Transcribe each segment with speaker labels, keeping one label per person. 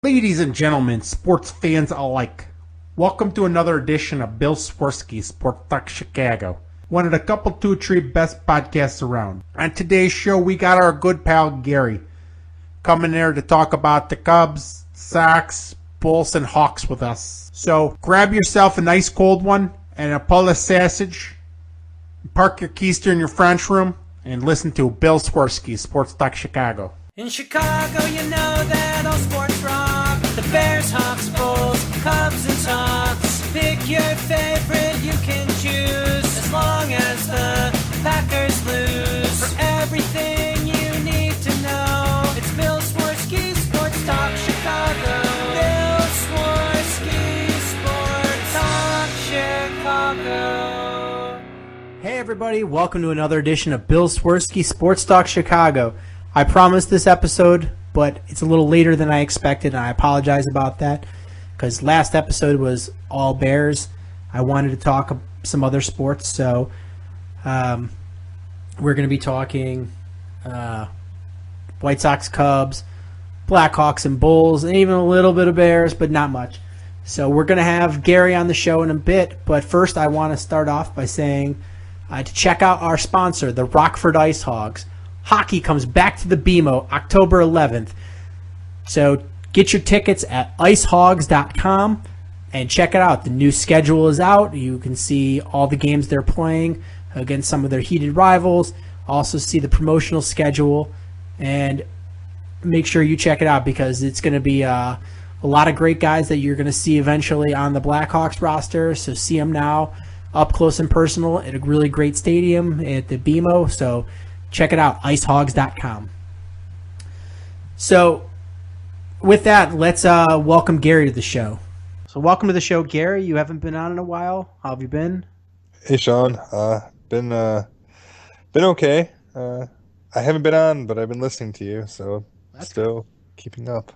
Speaker 1: Ladies and gentlemen, sports fans alike, welcome to another edition of Bill Swerski, Sport Talk Chicago, one of the couple 2-3 best podcasts around. On today's show, we got our good pal Gary coming there to talk about the Cubs, Sox, Bulls, and Hawks with us. So grab yourself a nice cold one and a pull of sausage, park your keister in your French room, and listen to Bill Swerski, Sports Talk Chicago.
Speaker 2: In Chicago, you know that all sports rock. The Bears, Hawks, Bulls, Cubs, and Sox. Pick your favorite, you can choose. As long as the Packers lose. For everything you need to know, it's Bill Swerski, Sports Talk Chicago. Bill Swerski, Sports Talk Chicago.
Speaker 3: Hey everybody, welcome to another edition of Bill Swerski, Sports Talk Chicago. I promised this episode, but it's a little later than I expected, and I apologize about that because last episode was all Bears. I wanted to talk some other sports, so we're going to be talking White Sox, Cubs, Blackhawks, and Bulls, and even a little bit of Bears, but not much. So we're going to have Gary on the show in a bit, but first I want to start off by saying to check out our sponsor, the Rockford Ice Hogs. Hockey comes back to the BMO October 11th. So get your tickets at icehogs.com and check it out. The new schedule is out. You can see all the games they're playing against some of their heated rivals. Also see the promotional schedule. And make sure you check it out because it's going to be a lot of great guys that you're going to see eventually on the Blackhawks roster. So see them now up close and personal at a really great stadium at the BMO. So check it out, icehogs.com. So, with that, let's welcome Gary to the show. So, welcome to the show, Gary. You haven't been on in a while. How have you been?
Speaker 4: Hey, Sean. Been okay. I haven't been on, but I've been listening to you, so
Speaker 3: That's
Speaker 4: still keeping up.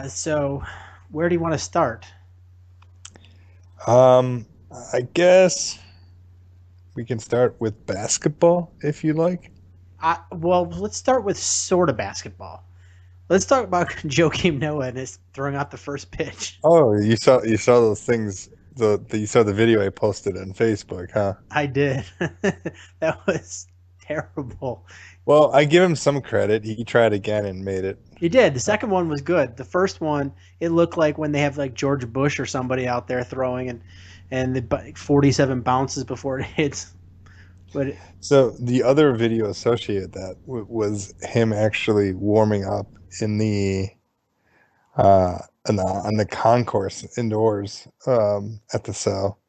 Speaker 3: So, where do you want to start?
Speaker 4: I guess we can start with basketball, if you like.
Speaker 3: Well, let's start with sort of basketball. Let's talk about Joakim Noah and his throwing out the first pitch.
Speaker 4: Oh, you saw those things. You saw the video I posted on Facebook, huh?
Speaker 3: I did. That was terrible.
Speaker 4: Well, I give him some credit. He tried again and made it.
Speaker 3: He did. The second one was good. The first one, it looked like when they have like George Bush or somebody out there throwing and the 47 bounces before it hits.
Speaker 4: So the other video associated that was him actually warming up in on the concourse indoors at the cell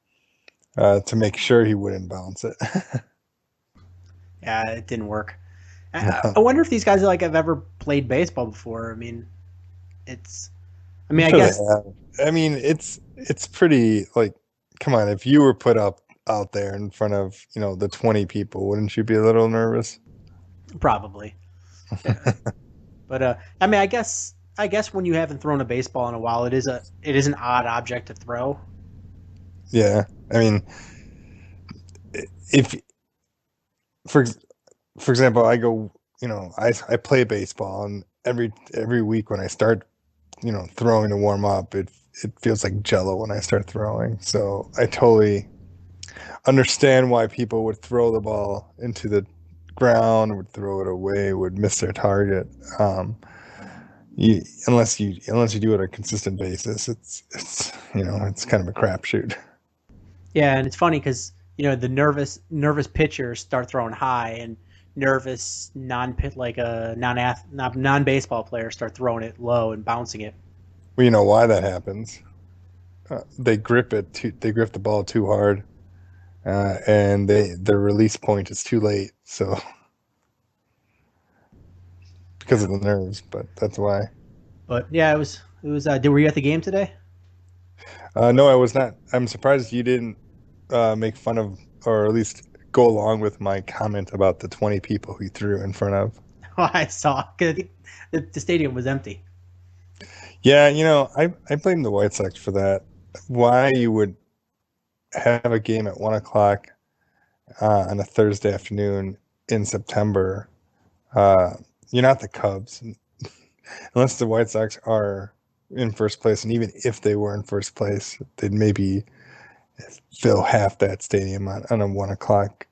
Speaker 4: to make sure he wouldn't bounce it.
Speaker 3: Yeah, it didn't work. I wonder if these guys have ever played baseball before. I mean, I guess.
Speaker 4: I mean, it's pretty like, come on, if you were put out there in front of, the 20 people, wouldn't you be a little nervous?
Speaker 3: Probably. Yeah. But I guess when you haven't thrown a baseball in a while, it is an odd object to throw.
Speaker 4: Yeah. I mean, if for example, I go, I play baseball, and every week when I start, throwing to warm up, it feels like jello when I start throwing. So I totally understand why people would throw the ball into the ground, would throw it away, would miss their target. Unless you do it on a consistent basis, it's kind of a crapshoot.
Speaker 3: Yeah, and it's funny because the nervous pitchers start throwing high, and nervous non-baseball players start throwing it low and bouncing it.
Speaker 4: Well, you know why that happens? They grip the ball too hard, and their release point is too late. So because of the nerves, but that's why.
Speaker 3: But yeah, it was. Were you at the game today?
Speaker 4: No, I was not. I'm surprised you didn't make fun of, or at least go along with my comment about the 20 people he threw in front of.
Speaker 3: Oh, I saw. The stadium was empty.
Speaker 4: Yeah, I blame the White Sox for that. Why you would have a game at 1 o'clock on a Thursday afternoon in September? You're not the Cubs. unless the White Sox are in first place, and even if they were in first place, they'd maybe fill half that stadium on a 1 o'clock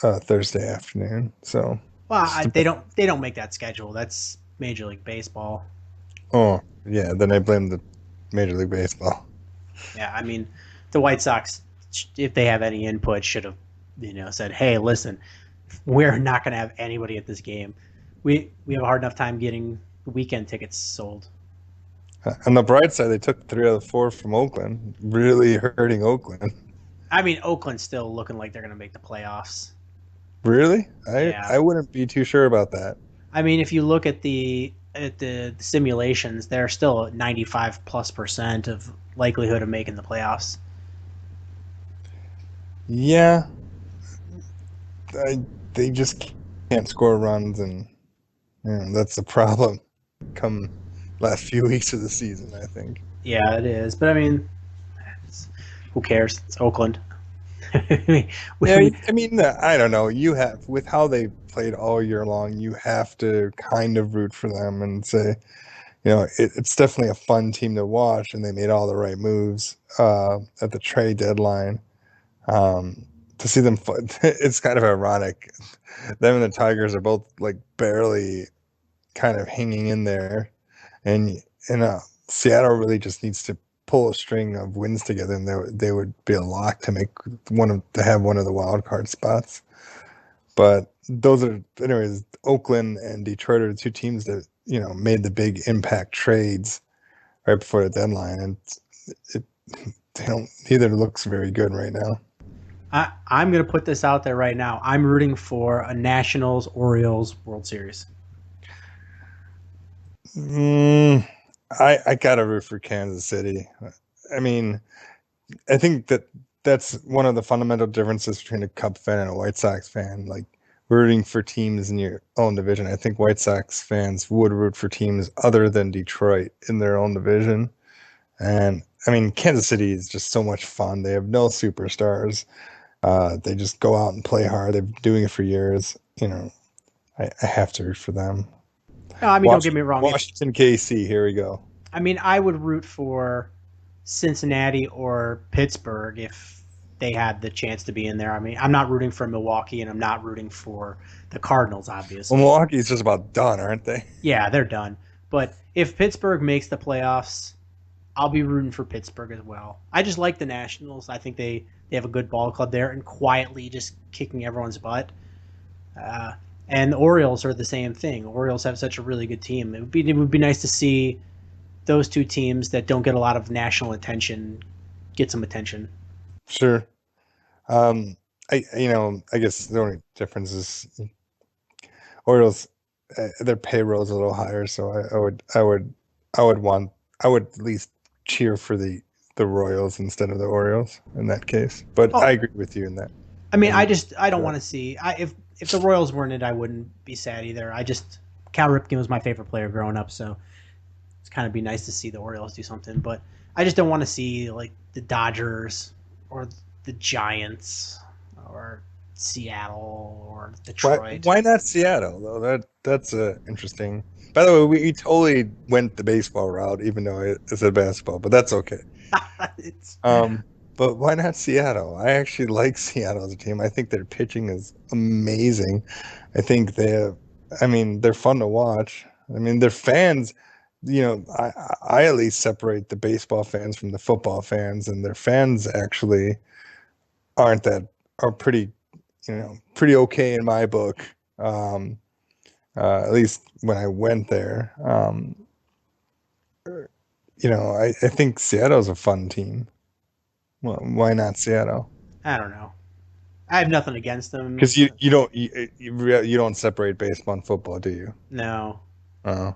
Speaker 4: Thursday afternoon. So,
Speaker 3: Well,
Speaker 4: just
Speaker 3: they don't make that schedule. That's Major League Baseball.
Speaker 4: oh yeah, then I blame the Major League Baseball.
Speaker 3: Yeah, I mean, the White Sox, if they have any input, should have, said, "Hey, listen, we're not going to have anybody at this game. We have a hard enough time getting weekend tickets sold."
Speaker 4: On the bright side, they took 3 out of 4 from Oakland, really hurting Oakland.
Speaker 3: I mean, Oakland's still looking like they're going to make the playoffs.
Speaker 4: Really?
Speaker 3: Yeah.
Speaker 4: I wouldn't be too sure about that.
Speaker 3: I mean, if you look at the simulations, they're still at 95+% of likelihood of making the playoffs.
Speaker 4: Yeah, they just can't score runs, and that's the problem. Come last few weeks of the season, I think.
Speaker 3: Yeah, it is. But I mean, who cares? It's Oakland.
Speaker 4: Yeah, I mean, I don't know. You have, with how they played all year long, you have to kind of root for them and say, it's definitely a fun team to watch, and they made all the right moves at the trade deadline. To see them, it's kind of ironic. Them and the Tigers are both like barely kind of hanging in there, and Seattle really just needs to pull a string of wins together, and they would be a lock to have one of the wild card spots. But those are, anyways, Oakland and Detroit are the two teams that made the big impact trades right before the deadline, and neither looks very good right now.
Speaker 3: I'm going to put this out there right now. I'm rooting for a Nationals-Orioles World Series.
Speaker 4: I gotta root for Kansas City. I mean, I think that's one of the fundamental differences between a Cubs fan and a White Sox fan. Like, rooting for teams in your own division. I think White Sox fans would root for teams other than Detroit in their own division. And I mean, Kansas City is just so much fun. They have no superstars. They just go out and play hard. They've been doing it for years. I have to root for them.
Speaker 3: No, I mean, don't get me wrong.
Speaker 4: Washington, KC, here we go.
Speaker 3: I mean, I would root for Cincinnati or Pittsburgh if they had the chance to be in there. I mean, I'm not rooting for Milwaukee, and I'm not rooting for the Cardinals, obviously.
Speaker 4: Well, Milwaukee's just about done, aren't they?
Speaker 3: Yeah, they're done. But if Pittsburgh makes the playoffs, I'll be rooting for Pittsburgh as well. I just like the Nationals. I think they have a good ball club there and quietly just kicking everyone's butt. And the Orioles are the same thing. Orioles have such a really good team. It would be nice to see those two teams that don't get a lot of national attention get some attention.
Speaker 4: Sure. I guess the only difference is Orioles, their payroll is a little higher, so I would at least cheer for the Royals instead of the Orioles in that case. But I agree with you in that.
Speaker 3: I mean, I don't want to see if the Royals weren't in it, I wouldn't be sad either. Cal Ripken was my favorite player growing up, so it's kind of be nice to see the Orioles do something. But I just don't want to see like the Dodgers or the Giants or Seattle or Detroit.
Speaker 4: Why not Seattle though? That's interesting. By the way, we totally went the baseball route, even though it's a basketball, but that's okay. But why not Seattle? I actually like Seattle as a team. I think their pitching is amazing. I think they're fun to watch. I mean, their fans, I at least separate the baseball fans from the football fans, and their fans actually are pretty okay in my book. At least when I went there. I think Seattle's a fun team. Well, why not Seattle?
Speaker 3: I don't know. I have nothing against them.
Speaker 4: Because you don't separate baseball and football, do you?
Speaker 3: No.
Speaker 4: Oh.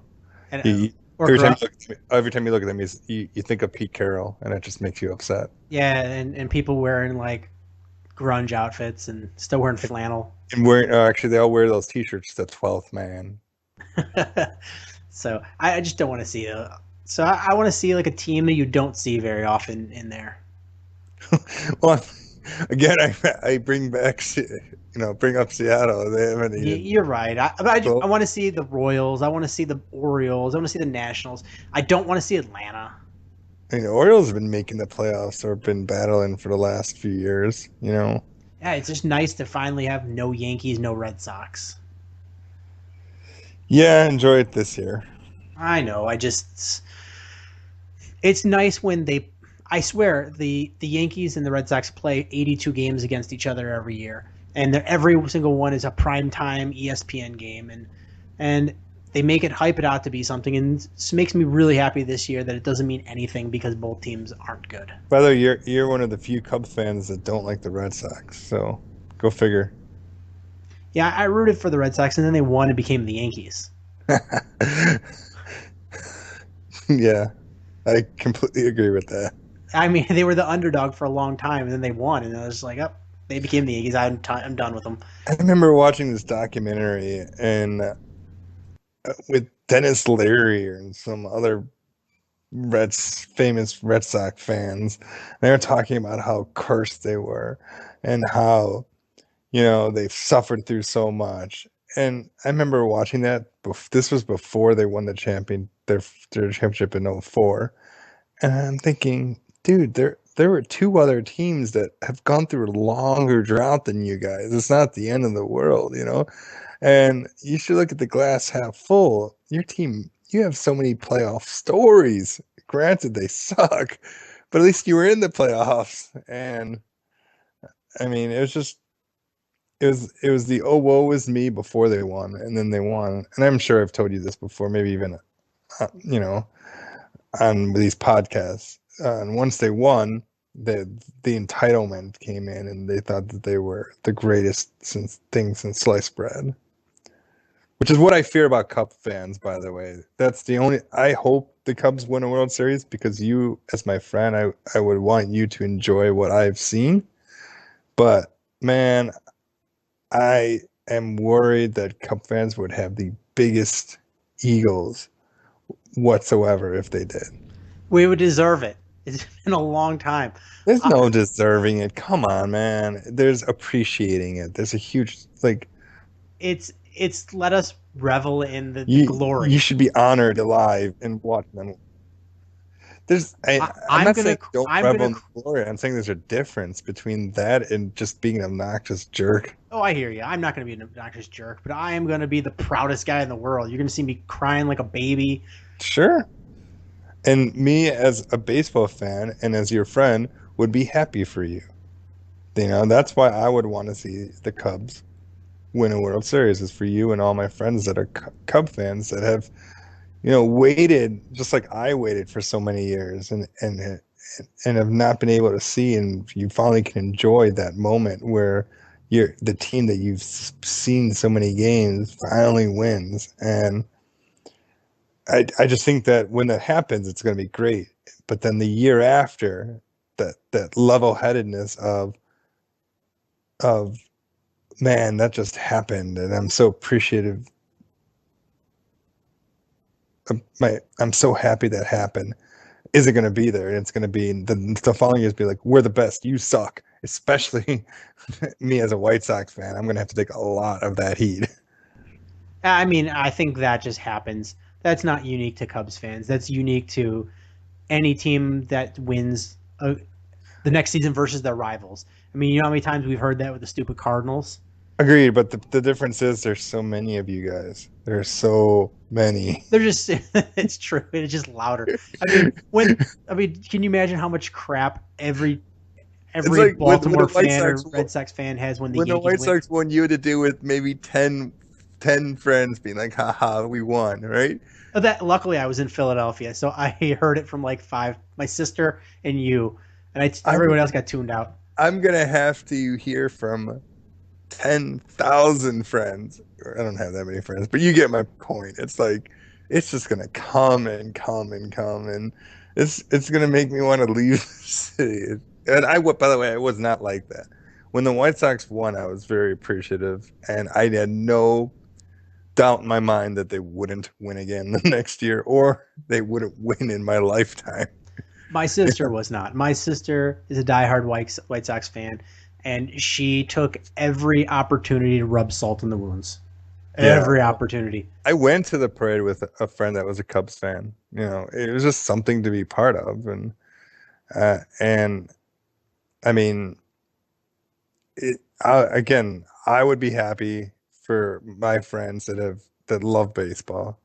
Speaker 3: Every
Speaker 4: time you look at them, you think of Pete Carroll, and it just makes you upset.
Speaker 3: Yeah, and people wearing like grunge outfits and still wearing flannel.
Speaker 4: And actually, they all wear those T-shirts. The 12th man.
Speaker 3: So I just don't want to see it. I want to see like a team that you don't see very often in there.
Speaker 4: Well, again, I bring back, bring up Seattle. They haven't even.
Speaker 3: You're right. I want to see the Royals. I want to see the Orioles. I want to see the Nationals. I don't want to see Atlanta.
Speaker 4: Orioles have been making the playoffs or been battling for the last few years.
Speaker 3: Yeah, it's just nice to finally have no Yankees, no Red Sox.
Speaker 4: Yeah, enjoy it this year.
Speaker 3: I know. It's nice when I swear the Yankees and the Red Sox play 82 games against each other every year, and every single one is a primetime ESPN game, and they make it hype it out to be something, and it makes me really happy this year that it doesn't mean anything because both teams aren't good.
Speaker 4: By the way, you're one of the few Cubs fans that don't like the Red Sox, so go figure.
Speaker 3: Yeah, I rooted for the Red Sox, and then they won and became the Yankees.
Speaker 4: Yeah, I completely agree with that.
Speaker 3: I mean, they were the underdog for a long time, and then they won, and I was like, oh, they became the Yankees. I'm done with them.
Speaker 4: I remember watching this documentary and with Dennis Leary and some other famous Red Sox fans. They were talking about how cursed they were and how, they've suffered through so much. And I remember watching that. This was before they won their championship in 2004. And I'm thinking, dude, there were two other teams that have gone through a longer drought than you guys. It's not the end of the world, And you should look at the glass half full. Your team, you have so many playoff stories. Granted, they suck, but at least you were in the playoffs. And I mean, it was the oh woe is me before they won, and then they won. And I'm sure I've told you this before, maybe even on these podcasts. And once they won, the entitlement came in, and they thought that they were the greatest thing since sliced bread. Which is what I fear about Cubs fans, by the way. That's the only. I hope the Cubs win a World Series because you, as my friend, I would want you to enjoy what I've seen. But man, I am worried that Cub fans would have the biggest egos whatsoever if they did.
Speaker 3: We would deserve it. It's been a long time.
Speaker 4: There's no deserving it. Come on, man. There's appreciating it. There's a huge
Speaker 3: It's let us revel in the glory.
Speaker 4: You should be honored alive and watch them. I'm not saying don't revel in the glory. I'm saying there's a difference between that and just being an obnoxious jerk.
Speaker 3: Oh, I hear you. I'm not going to be an obnoxious jerk, but I am going to be the proudest guy in the world. You're going to see me crying like a baby.
Speaker 4: Sure. And me as a baseball fan and as your friend would be happy for you. That's why I would want to see the Cubs win a World Series, is for you and all my friends that are Cub fans that have, waited just like I waited for so many years and have not been able to see, and you finally can enjoy that moment where the team that you've seen so many games finally wins. And I just think that when that happens, it's going to be great. But then the year after, that level-headedness of man, that just happened, and I'm so appreciative. I'm so happy that happened. Is it going to be there? And it's going to be the following years. Be like, we're the best. You suck. Especially me as a White Sox fan. I'm going to have to take a lot of that heat.
Speaker 3: I mean, I think that just happens. That's not unique to Cubs fans. That's unique to any team that wins the next season versus their rivals. I mean, you know how many times we've heard that with the stupid Cardinals?
Speaker 4: Agreed, but the difference is there's so many of you guys. There's so many.
Speaker 3: They're just, it's true. It's just louder. I mean, can you imagine how much crap every like Baltimore fan or Red Sox fan has when the Yankees
Speaker 4: White Sox won, you had to do with maybe 10 friends being like, haha, we won, right?
Speaker 3: Luckily, I was in Philadelphia, so I heard it from like 5, my sister and you, and everyone else got tuned out.
Speaker 4: I'm going to have to hear from 10,000 friends. I don't have that many friends, but you get my point. It's like, it's just going to come and come and come, and it's going to make me want to leave the city. And by the way, I was not like that. When the White Sox won, I was very appreciative, and I had no doubt in my mind that they wouldn't win again the next year, or they wouldn't win in my lifetime.
Speaker 3: My sister was not. My sister is a diehard White Sox fan, and she took every opportunity to rub salt in the wounds. Every opportunity.
Speaker 4: I went to the parade with a friend that was a Cubs fan. It was just something to be part of, and I mean, I would be happy for my friends that love baseball.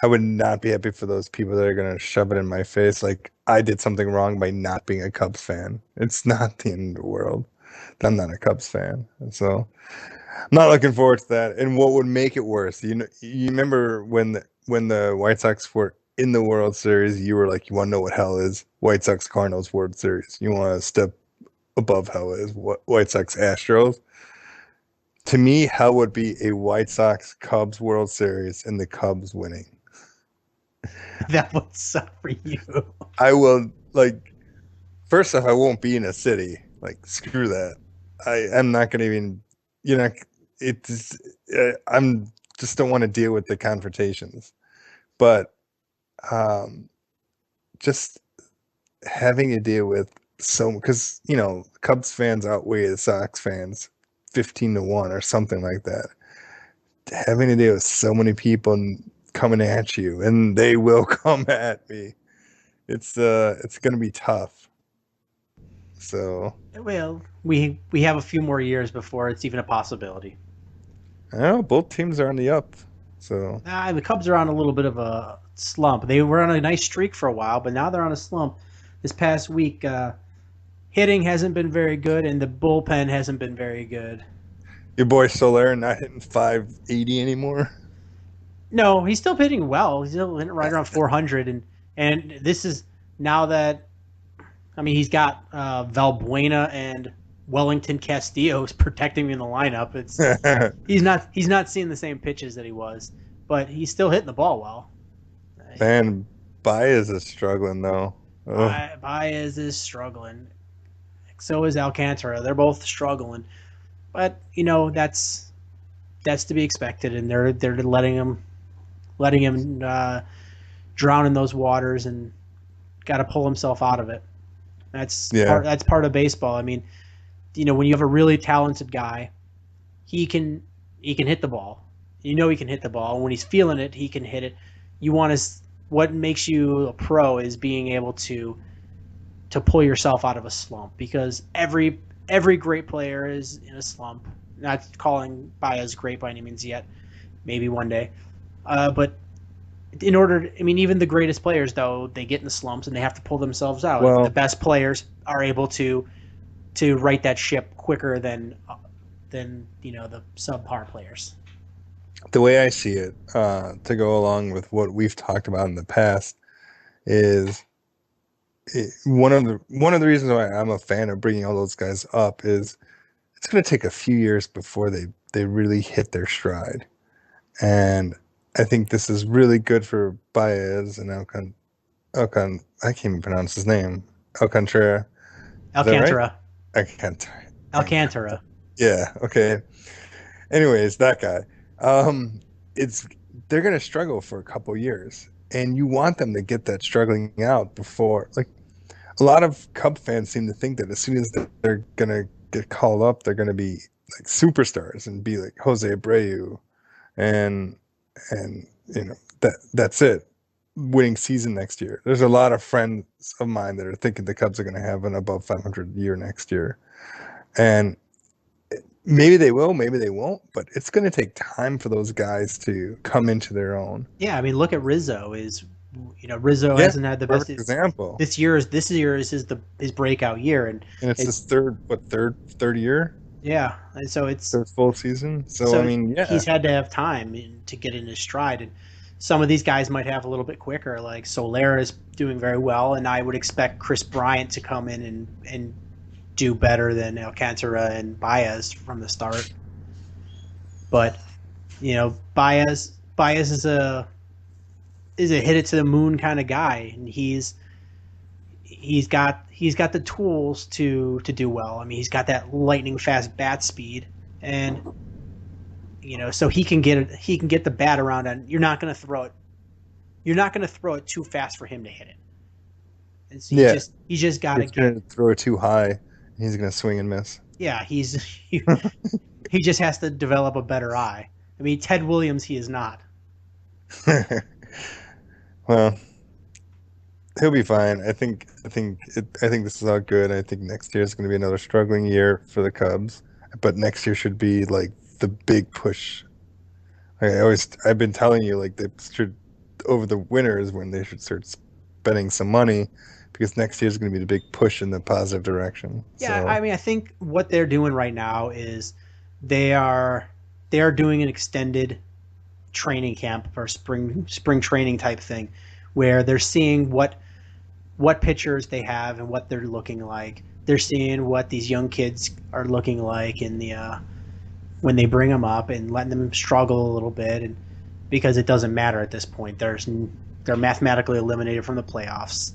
Speaker 4: I would not be happy for those people that are going to shove it in my face like I did something wrong by not being a Cubs fan. It's not the end of the world. I'm not a Cubs fan. So I'm not looking forward to that. And what would make it worse, you remember when the White Sox were in the World Series, you were like, you want to know what hell is? White Sox Cardinals World Series. You want to step above hell is White Sox Astros. To me, hell would be a White Sox Cubs World Series and the Cubs winning.
Speaker 3: That would suck for you.
Speaker 4: I will, first off, I won't be in a city. Screw that. I'm not going to even, I'm just don't want to deal with the confrontations. But just having to deal with because, Cubs fans outweigh the Sox fans 15-1 or something like that. Having to deal with so many people coming at you, and they will come at me. It's going to be tough. So,
Speaker 3: well, we have a few more years before it's even a possibility.
Speaker 4: I know both teams are on the up. So
Speaker 3: the Cubs are on a little bit of a slump. They were on a nice streak for a while, but now they're on a slump. This past week, hitting hasn't been very good, and the bullpen hasn't been very good.
Speaker 4: Your boy Soler not hitting 580 anymore?
Speaker 3: No, he's still hitting well. He's still hitting right around 400, and this is now that, he's got Valbuena and Wellington Castillo's protecting him in the lineup. He's not seeing the same pitches that he was, but he's still hitting the ball well.
Speaker 4: Man, Baez is struggling though.
Speaker 3: Baez is struggling. So is Alcantara. They're both struggling, but that's to be expected, and they're letting him drown in those waters, and got to pull himself out of it. That's part of baseball. When you have a really talented guy, he can hit the ball. He can hit the ball. And when he's feeling it, he can hit it. What makes you a pro is being able to pull yourself out of a slump, because every great player is in a slump. Not calling Baez great by any means yet. Maybe one day. But in order, even the greatest players, though, they get in the slumps and they have to pull themselves out.
Speaker 4: Well,
Speaker 3: the best players are able to right that ship quicker than the subpar players.
Speaker 4: The way I see it, to go along with what we've talked about in the past, is one of the reasons why I'm a fan of bringing all those guys up is it's going to take a few years before they really hit their stride, and I think this is really good for Baez and Alcantara. I can't even pronounce his name. Alcantara.
Speaker 3: Alcantara.
Speaker 4: Right?
Speaker 3: Alcantara.
Speaker 4: Yeah. Okay. Anyways, that guy. They're going to struggle for a couple years, and you want them to get that struggling out before. A lot of Cub fans seem to think that as soon as they're going to get called up, they're going to be like superstars and be like Jose Abreu, and that's it, winning season next year. There's a lot of friends of mine that are thinking the Cubs are going to have an above 500 year next year, and maybe they will, maybe they won't, but it's going to take time for those guys to come into their own.
Speaker 3: Yeah, look at Rizzo. Rizzo hasn't had the best
Speaker 4: example.
Speaker 3: This year is his breakout year, and
Speaker 4: it's his third year.
Speaker 3: Yeah, and so it's
Speaker 4: third full season. So
Speaker 3: he's had to have time to get in his stride, and some of these guys might have a little bit quicker. Like Soler is doing very well, and I would expect Chris Bryant to come in and do better than Alcantara and Baez from the start. But Baez is a hit it to the moon kind of guy, and he's got the tools to do well. He's got that lightning fast bat speed, and so he can get the bat around, and you're not going to throw it too fast for him to hit it. It's,
Speaker 4: Yeah.
Speaker 3: he just got to
Speaker 4: He's going
Speaker 3: get.
Speaker 4: to throw it too high. He's going to swing and miss.
Speaker 3: Yeah, he just has to develop a better eye. I mean, Ted Williams, he is not.
Speaker 4: Well, he'll be fine. I think this is all good. I think next year is going to be another struggling year for the Cubs, but next year should be like the big push. I've been telling you like they should over the winter is when they should start spending some money because next year is going to be the big push in the positive direction.
Speaker 3: Yeah,
Speaker 4: So
Speaker 3: I mean, I think what they're doing right now is they are they are doing an extended training camp or spring training type thing, where they're seeing what pitchers they have and what they're looking like. They're seeing what these young kids are looking like in the when they bring them up and letting them struggle a little bit, and because it doesn't matter at this point. They're mathematically eliminated from the playoffs.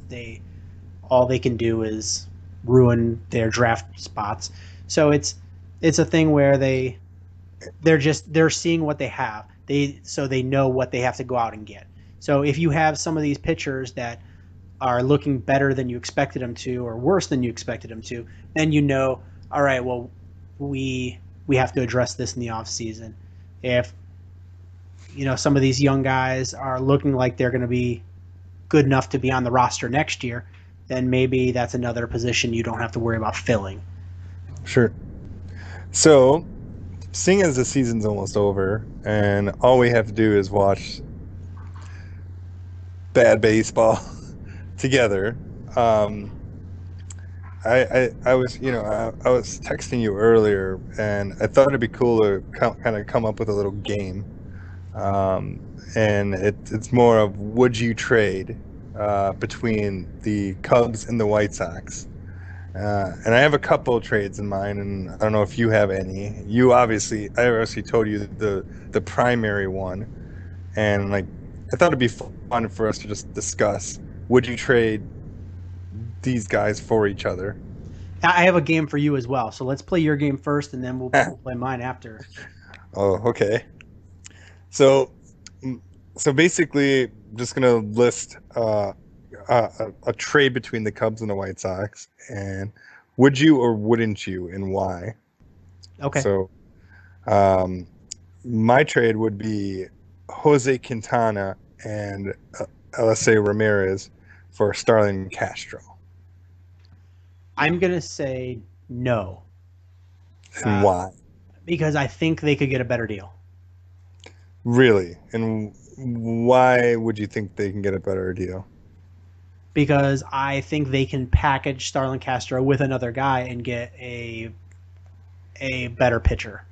Speaker 3: All they can do is ruin their draft spots. So it's a thing where they're seeing what they have. They know what they have to go out and get. So if you have some of these pitchers that are looking better than you expected them to or worse than you expected them to, then you know, all right, well, we have to address this in the off season. If some of these young guys are looking like they're going to be good enough to be on the roster next year, then maybe that's another position you don't have to worry about filling.
Speaker 4: sure. So seeing as the season's almost over and all we have to do is watch bad baseball together. I was I was texting you earlier, and I thought it'd be cool to kind of come up with a little game, and it's more of would you trade between the Cubs and the White Sox. And I have a couple of trades in mind, and I don't know if you have any. I obviously told you the primary one, and like I thought it'd be fun for us to just discuss. Would you trade these guys for each other?
Speaker 3: I have a game for you as well. So let's play your game first, and then we'll play mine after.
Speaker 4: Oh, okay. So, so basically, just gonna list a trade between the Cubs and the White Sox, and would you or wouldn't you, and why?
Speaker 3: Okay.
Speaker 4: So, my trade would be Jose Quintana and LSA Ramirez for Starlin Castro.
Speaker 3: I'm going to say no.
Speaker 4: And why?
Speaker 3: Because I think they could get a better deal.
Speaker 4: Really? And why would you think they can get a better deal?
Speaker 3: Because I think they can package Starlin Castro with another guy and get a better pitcher.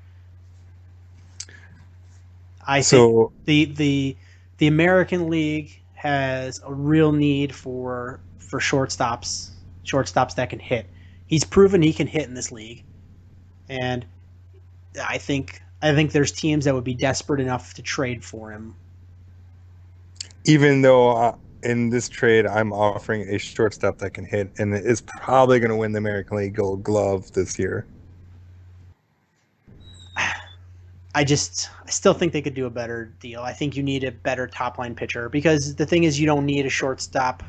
Speaker 3: I think the American League has a real need for shortstops that can hit. He's proven he can hit in this league, and I think there's teams that would be desperate enough to trade for him.
Speaker 4: Even though in this trade I'm offering a shortstop that can hit and is probably going to win the American League Gold Glove this year.
Speaker 3: I still think they could do a better deal. I think you need a better top line pitcher, because the thing is, you don't need a shortstop.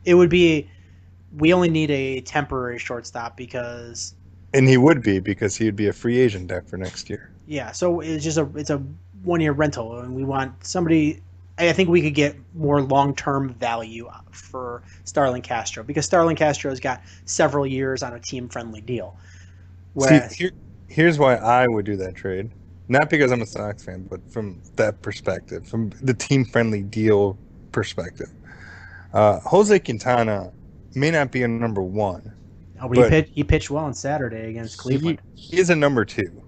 Speaker 3: We only need a temporary shortstop because.
Speaker 4: And he would be, because he would be a free agent after next year.
Speaker 3: Yeah, so it's a 1 year rental, and we want somebody. I think we could get more long term value for Starlin Castro, because Starlin Castro has got several years on a team friendly deal. Whereas,
Speaker 4: here's why I would do that trade. Not because I'm a Sox fan, but from that perspective, from the team-friendly deal perspective. Jose Quintana may not be a number one.
Speaker 3: Oh, but he pitched well on Saturday against Cleveland.
Speaker 4: He is a number two.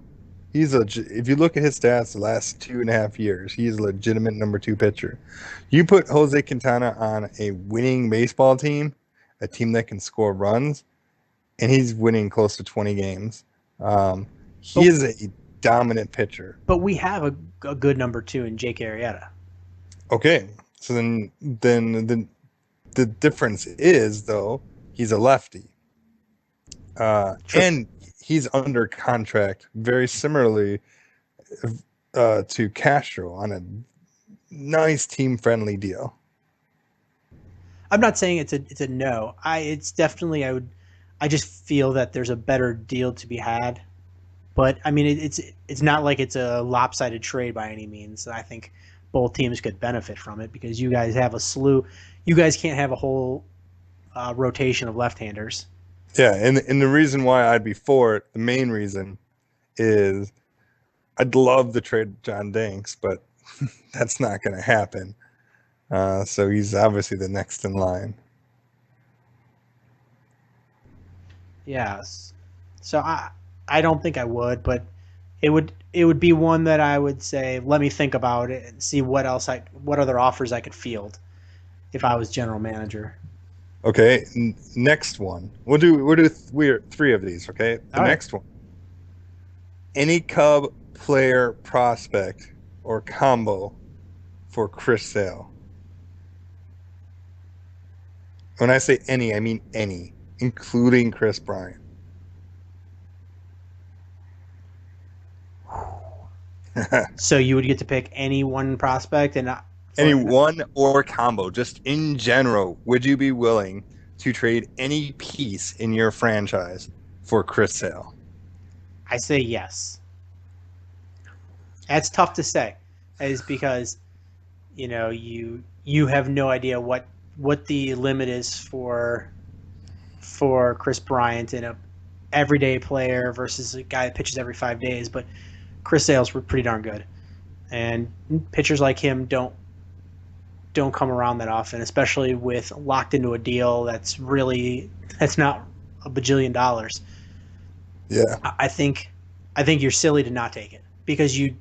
Speaker 4: If you look at his stats the last 2.5 years, he's a legitimate number two pitcher. You put Jose Quintana on a winning baseball team, a team that can score runs, and he's winning close to 20 games. He is a dominant pitcher.
Speaker 3: But we have a good number two in Jake Arrieta.
Speaker 4: Okay, so then the difference is, though, he's a lefty. And he's under contract very similarly to Castro on a nice team-friendly deal.
Speaker 3: I'm not saying it's a no. It's definitely I just feel that there's a better deal to be had. But I mean, it's not like it's a lopsided trade by any means. I think both teams could benefit from it because you guys have a slew. You guys can't have a whole rotation of left-handers.
Speaker 4: Yeah, and the reason why I'd be for it, the main reason, is I'd love to trade John Danks, but that's not going to happen. So he's obviously the next in line.
Speaker 3: Yes. So I don't think I would, but it would be one that I would say, let me think about it and see what other offers I could field if I was general manager.
Speaker 4: Okay, next one. We'll do three of these. Okay, the next one. Any Cub player prospect or combo for Chris Sale. When I say any, I mean any, including Chris Bryant.
Speaker 3: So you would get to pick any one prospect and not
Speaker 4: any one or combo, just in general. Would you be willing to trade any piece in your franchise for Chris Sale?
Speaker 3: I say yes. That's tough to say, is because you have no idea what the limit is for Chris Bryant in a everyday player versus a guy that pitches every 5 days. But Chris Sale's pretty darn good, and pitchers like him don't come around that often, especially with locked into a deal that's not a bajillion dollars.
Speaker 4: Yeah,
Speaker 3: I think you're silly to not take it because you,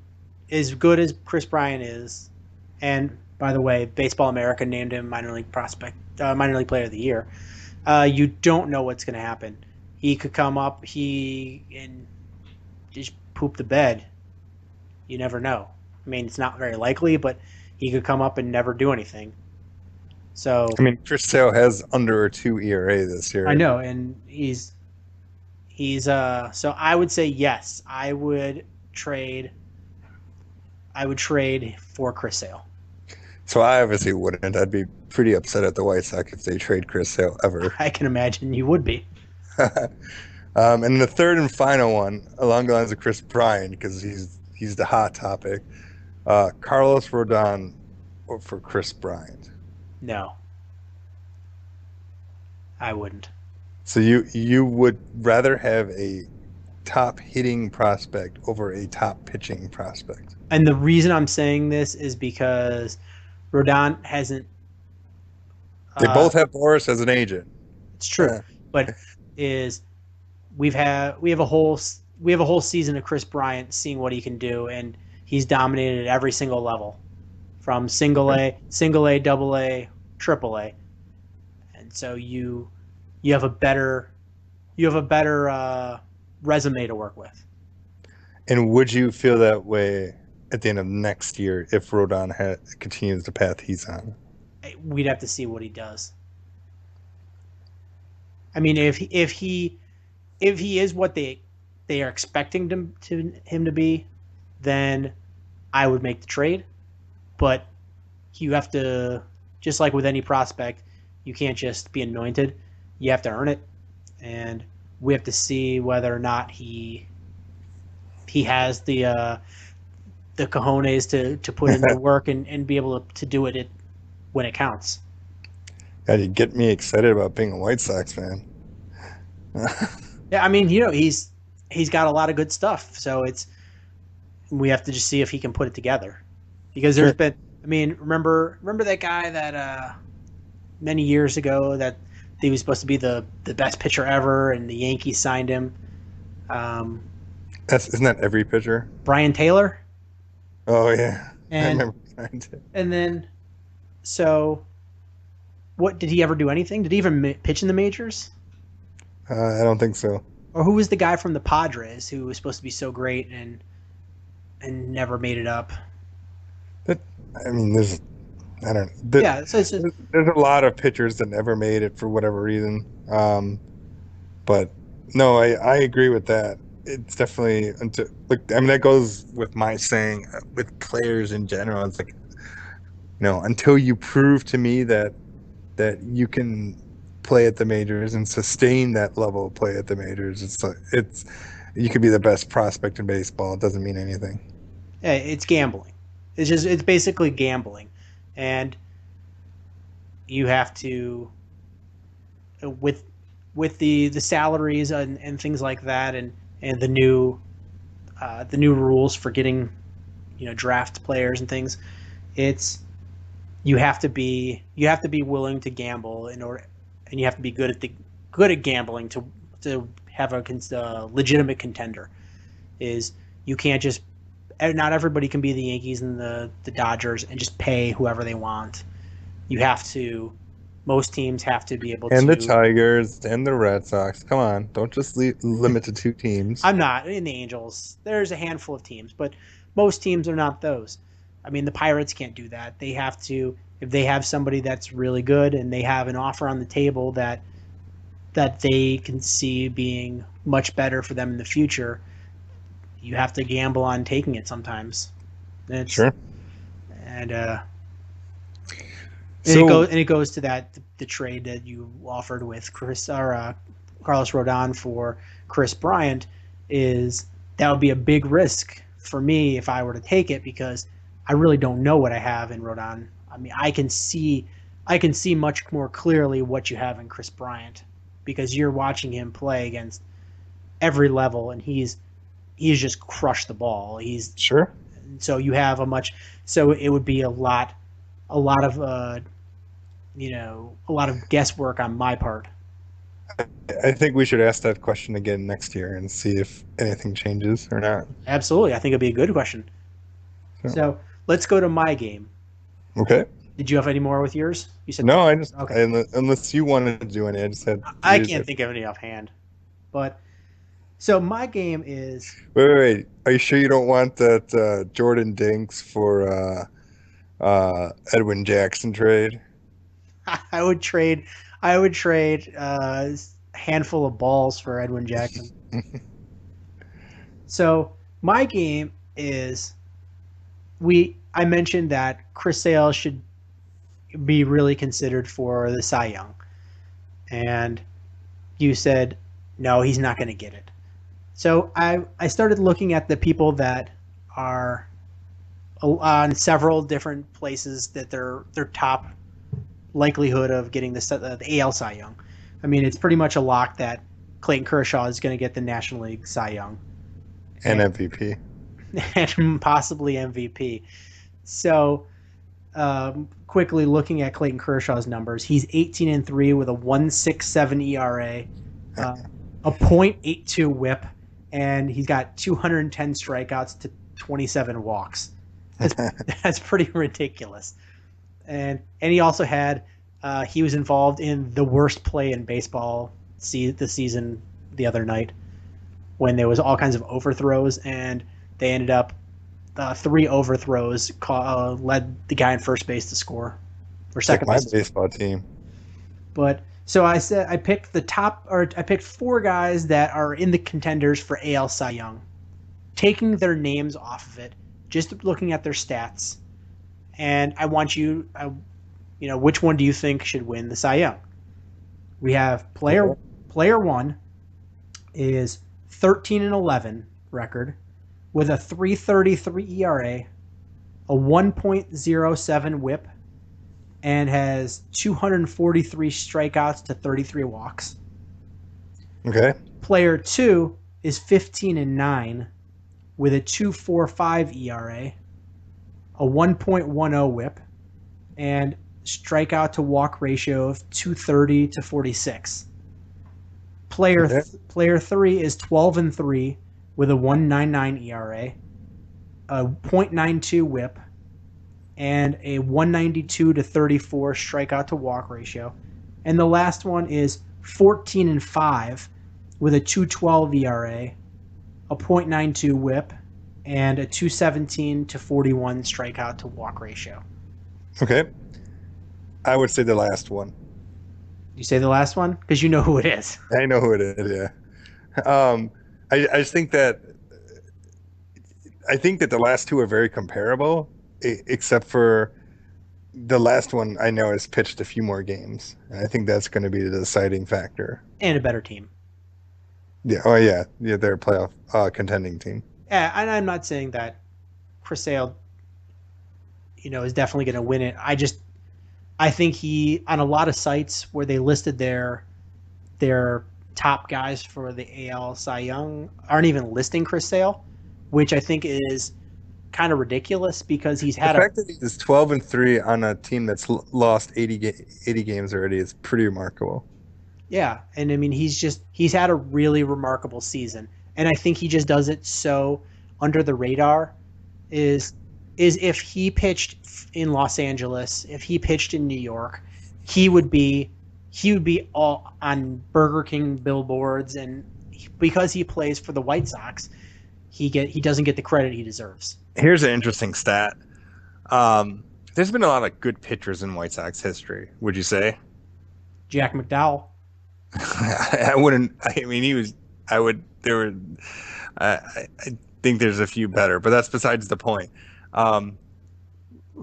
Speaker 3: as good as Chris Bryant is, and by the way, Baseball America named him minor league player of the year. You don't know what's going to happen. He could come up, and just poop the bed. You never know. I mean, it's not very likely, but he could come up and never do anything. So
Speaker 4: I mean, Chris Sale has under a 2 ERA this year.
Speaker 3: I know, and he's so I would say yes. I would trade for Chris Sale.
Speaker 4: So I obviously wouldn't. I'd be pretty upset at the White Sox if they trade Chris Sale ever.
Speaker 3: I can imagine you would be.
Speaker 4: And the third and final one, along the lines of Chris Bryant, because he's the hot topic. Carlos Rodon for Chris Bryant.
Speaker 3: No, I wouldn't.
Speaker 4: So you would rather have a top hitting prospect over a top pitching prospect.
Speaker 3: And the reason I'm saying this is because Rodon hasn't.
Speaker 4: They both have Boris as an agent.
Speaker 3: It's true, but we have a whole season of Chris Bryant seeing what he can do, and he's dominated at every single level, from single A, double A, triple A, and so you have a better resume to work with.
Speaker 4: And would you feel that way at the end of next year if Rodon continues the path he's on?
Speaker 3: We'd have to see what he does. I mean, if he is what they are expecting him to be, then I would make the trade. But you have to, just like with any prospect, you can't just be anointed. You have to earn it, and we have to see whether or not he has the cojones to put in the work and be able to do it when it counts.
Speaker 4: God, you get me excited about being a White Sox fan.
Speaker 3: Yeah, I mean, he's got a lot of good stuff, so we have to just see if he can put it together. Because there's been, I mean, remember that guy that many years ago that he was supposed to be the best pitcher ever, and the Yankees signed him.
Speaker 4: Isn't that every pitcher?
Speaker 3: Brian Taylor.
Speaker 4: Oh yeah,
Speaker 3: and
Speaker 4: I remember.
Speaker 3: And then, so, what did he ever do? Anything? Did he even pitch in the majors?
Speaker 4: I don't think so.
Speaker 3: Or who was the guy from the Padres who was supposed to be so great and never made it up?
Speaker 4: I mean, there's a lot of pitchers that never made it for whatever reason. But no, I agree with that. It's definitely that goes with my saying with players in general. It's like, until you prove to me that that you can play at the majors and sustain that level of play at the majors. It's you could be the best prospect in baseball. It doesn't mean anything.
Speaker 3: Yeah, it's gambling. It's basically gambling, and you have to with the salaries and things like that, and the new rules for getting draft players and things. It's you have to be willing to gamble in order, and you have to be good at gambling to have a legitimate contender. Is you can't just not everybody can be the Yankees and the Dodgers and just pay whoever they want. You have to. Most teams have to be able to.
Speaker 4: And the Tigers and the Red Sox. Come on, don't just limit to 2 teams.
Speaker 3: I'm not in the Angels. There's a handful of teams, but most teams are not those. I mean, the Pirates can't do that. They have to, if they have somebody that's really good and they have an offer on the table that they can see being much better for them in the future, you have to gamble on taking it sometimes.
Speaker 4: Sure.
Speaker 3: And it goes to the trade that you offered with Carlos Rodon for Chris Bryant. Is that would be a big risk for me if I were to take it, because I really don't know what I have in Rodon. I mean, I can see much more clearly what you have in Chris Bryant, because you're watching him play against every level, and he's just crushed the ball. He's
Speaker 4: sure.
Speaker 3: So you have so it would be a lot of guesswork on my part.
Speaker 4: I think we should ask that question again next year and see if anything changes or not.
Speaker 3: Absolutely. I think it'd be a good question. So let's go to my game.
Speaker 4: Okay.
Speaker 3: Did you have any more with yours? You said
Speaker 4: no. Unless you wanted to do any, I just had.
Speaker 3: I can't think of any offhand. But so my game is.
Speaker 4: Wait. Are you sure you don't want that Jordan Dinks for Edwin Jackson trade?
Speaker 3: I would trade a handful of balls for Edwin Jackson. So my game is I mentioned that Chris Sale should be really considered for the Cy Young, and you said no, he's not going to get it. So I started looking at the people that are on several different places that their top likelihood of getting the AL Cy Young. I mean, it's pretty much a lock that Clayton Kershaw is going to get the National League Cy Young.
Speaker 4: And MVP.
Speaker 3: And possibly MVP. So, quickly looking at Clayton Kershaw's numbers, he's 18-3 with a 1.67 ERA, a .82 WHIP, and he's got 210 strikeouts to 27 walks. That's pretty ridiculous. And he also had he was involved in the worst play in baseball the season the other night, when there was all kinds of overthrows, and they ended up 3 overthrows led the guy in first base to score, or second base.
Speaker 4: My baseball team.
Speaker 3: But so I picked 4 guys that are in the contenders for AL Cy Young, taking their names off of it, just looking at their stats. And I want you, which one do you think should win the Cy Young? We have player 1 is 13-11 record with a 3.33 ERA, a 1.07 WHIP, and has 243 strikeouts to 33 walks.
Speaker 4: Okay.
Speaker 3: Player 2 is 15-9 with a 2.45 ERA, a 1.10 WHIP, and strikeout to walk ratio of 230 to 46. Player 3 is 12-3 with a 1.99 ERA, a .92 WHIP, and a 192 to 34 strikeout to walk ratio. And the last one is 14-5 with a 2.12 ERA, a .92 WHIP, and a 217 to 41 strikeout to walk ratio.
Speaker 4: Okay. I would say the last one.
Speaker 3: You say the last one? Because you know who it is.
Speaker 4: I know who it is, yeah. I just think that the last 2 are very comparable, except for the last one I know has pitched a few more games. And I think that's going to be the deciding factor.
Speaker 3: And a better team.
Speaker 4: Yeah. Oh, yeah. Yeah, they're a playoff contending team.
Speaker 3: Yeah, and I'm not saying that Chris Sale, is definitely going to win it. I think he, on a lot of sites where they listed their top guys for the AL Cy Young, aren't even listing Chris Sale, which I think is kind of ridiculous because he's had
Speaker 4: the fact that he's 12-3 on a team that's lost 80 games already is pretty remarkable.
Speaker 3: Yeah, and I mean he's had a really remarkable season, and I think he just does it so under the radar. Is if he pitched in Los Angeles, if he pitched in New York, he would be all on Burger King billboards, and because he plays for the White Sox, he doesn't get the credit he deserves.
Speaker 4: Here's an interesting stat. There's been a lot of good pitchers in White Sox history. Would you say?
Speaker 3: Jack McDowell.
Speaker 4: I wouldn't. I mean, he was. I would. There were. I think there's a few better, but that's besides the point.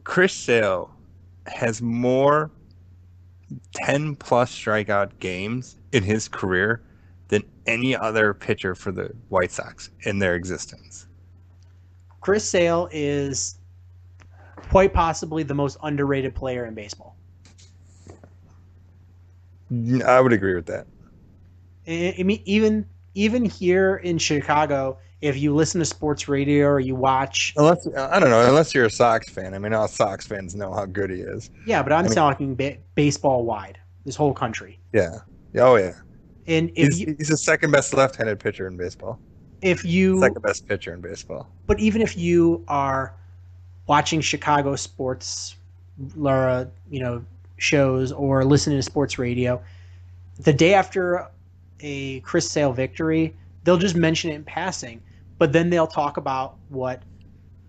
Speaker 4: Chris Sale has more 10+ strikeout games in his career than any other pitcher for the White Sox in their existence.
Speaker 3: Chris Sale is quite possibly the most underrated player in baseball.
Speaker 4: I would agree with that.
Speaker 3: I mean, even here in Chicago, if you listen to sports radio or you watch,
Speaker 4: unless you're a Sox fan. I mean, all Sox fans know how good he is.
Speaker 3: Yeah, but I'm talking baseball wide, this whole country.
Speaker 4: Yeah. Oh yeah.
Speaker 3: And
Speaker 4: he's the second best left-handed pitcher in baseball. Second best pitcher in baseball.
Speaker 3: But even if you are watching Chicago sports, shows or listening to sports radio, the day after a Chris Sale victory, they'll just mention it in passing, but then they'll talk about what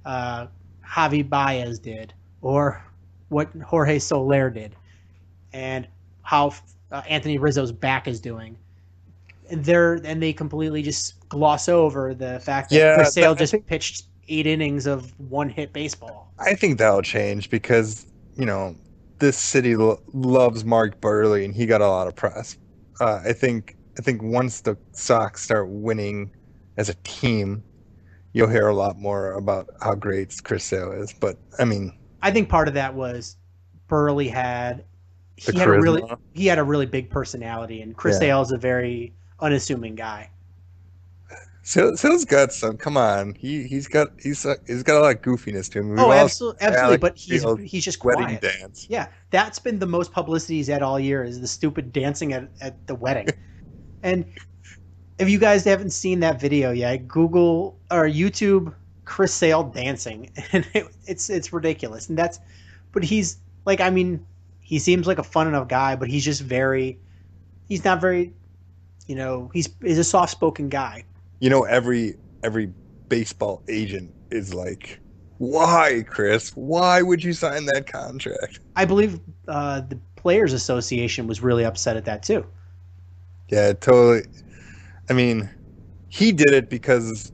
Speaker 3: Javi Baez did or what Jorge Soler did and how Anthony Rizzo's back is doing. And they completely just gloss over the fact that Chris Sale just pitched 8 innings of one-hit baseball.
Speaker 4: I think that'll change because, this city loves Mark Burley and he got a lot of press. I think once the Sox start winning as a team, you'll hear a lot more about how great Chris Sale is. But I mean,
Speaker 3: I think part of that was Burley had a really big personality, and Chris Sale is a very unassuming guy.
Speaker 4: Sale's got some. Come on, he's got a lot of goofiness to him.
Speaker 3: Absolutely, but he's just quiet.
Speaker 4: Wedding dance.
Speaker 3: Yeah, that's been the most publicity he's had all year is the stupid dancing at the wedding. And if you guys haven't seen that video yet, Google or YouTube Chris Sale dancing, and it's ridiculous. And but he's like, I mean, he seems like a fun enough guy, but he's just he's not very, he's a soft spoken guy.
Speaker 4: Every baseball agent is like, why, Chris? Why would you sign that contract?
Speaker 3: I believe the Players Association was really upset at that too.
Speaker 4: Yeah, totally. I mean, he did it because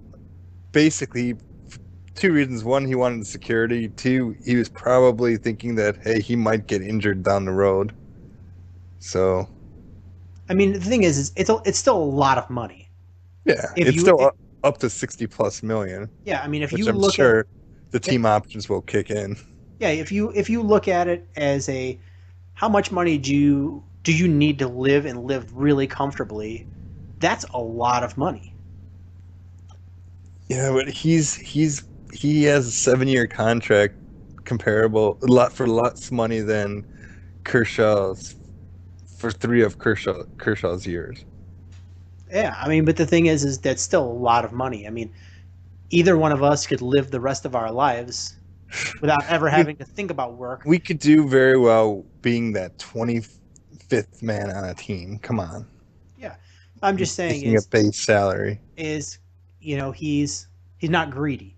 Speaker 4: basically 2 reasons. One, he wanted security. 2, he was probably thinking that, hey, he might get injured down the road. So,
Speaker 3: I mean, the thing is it's still a lot of money.
Speaker 4: Yeah, it's still up to $60+ million.
Speaker 3: Yeah, I mean, if
Speaker 4: which
Speaker 3: you
Speaker 4: I'm sure the team options will kick in.
Speaker 3: Yeah, if you look at it as how much money do you need to live and live really comfortably? That's a lot of money.
Speaker 4: Yeah, but he has a 7-year contract comparable for lots of money than Kershaw's for 3 of Kershaw's years.
Speaker 3: Yeah, I mean, but the thing is that's still a lot of money. I mean, either one of us could live the rest of our lives without ever having to think about work.
Speaker 4: We could do very well being that 25th man on a team. Come on.
Speaker 3: Yeah, I'm just saying
Speaker 4: a base salary
Speaker 3: is, he's not greedy.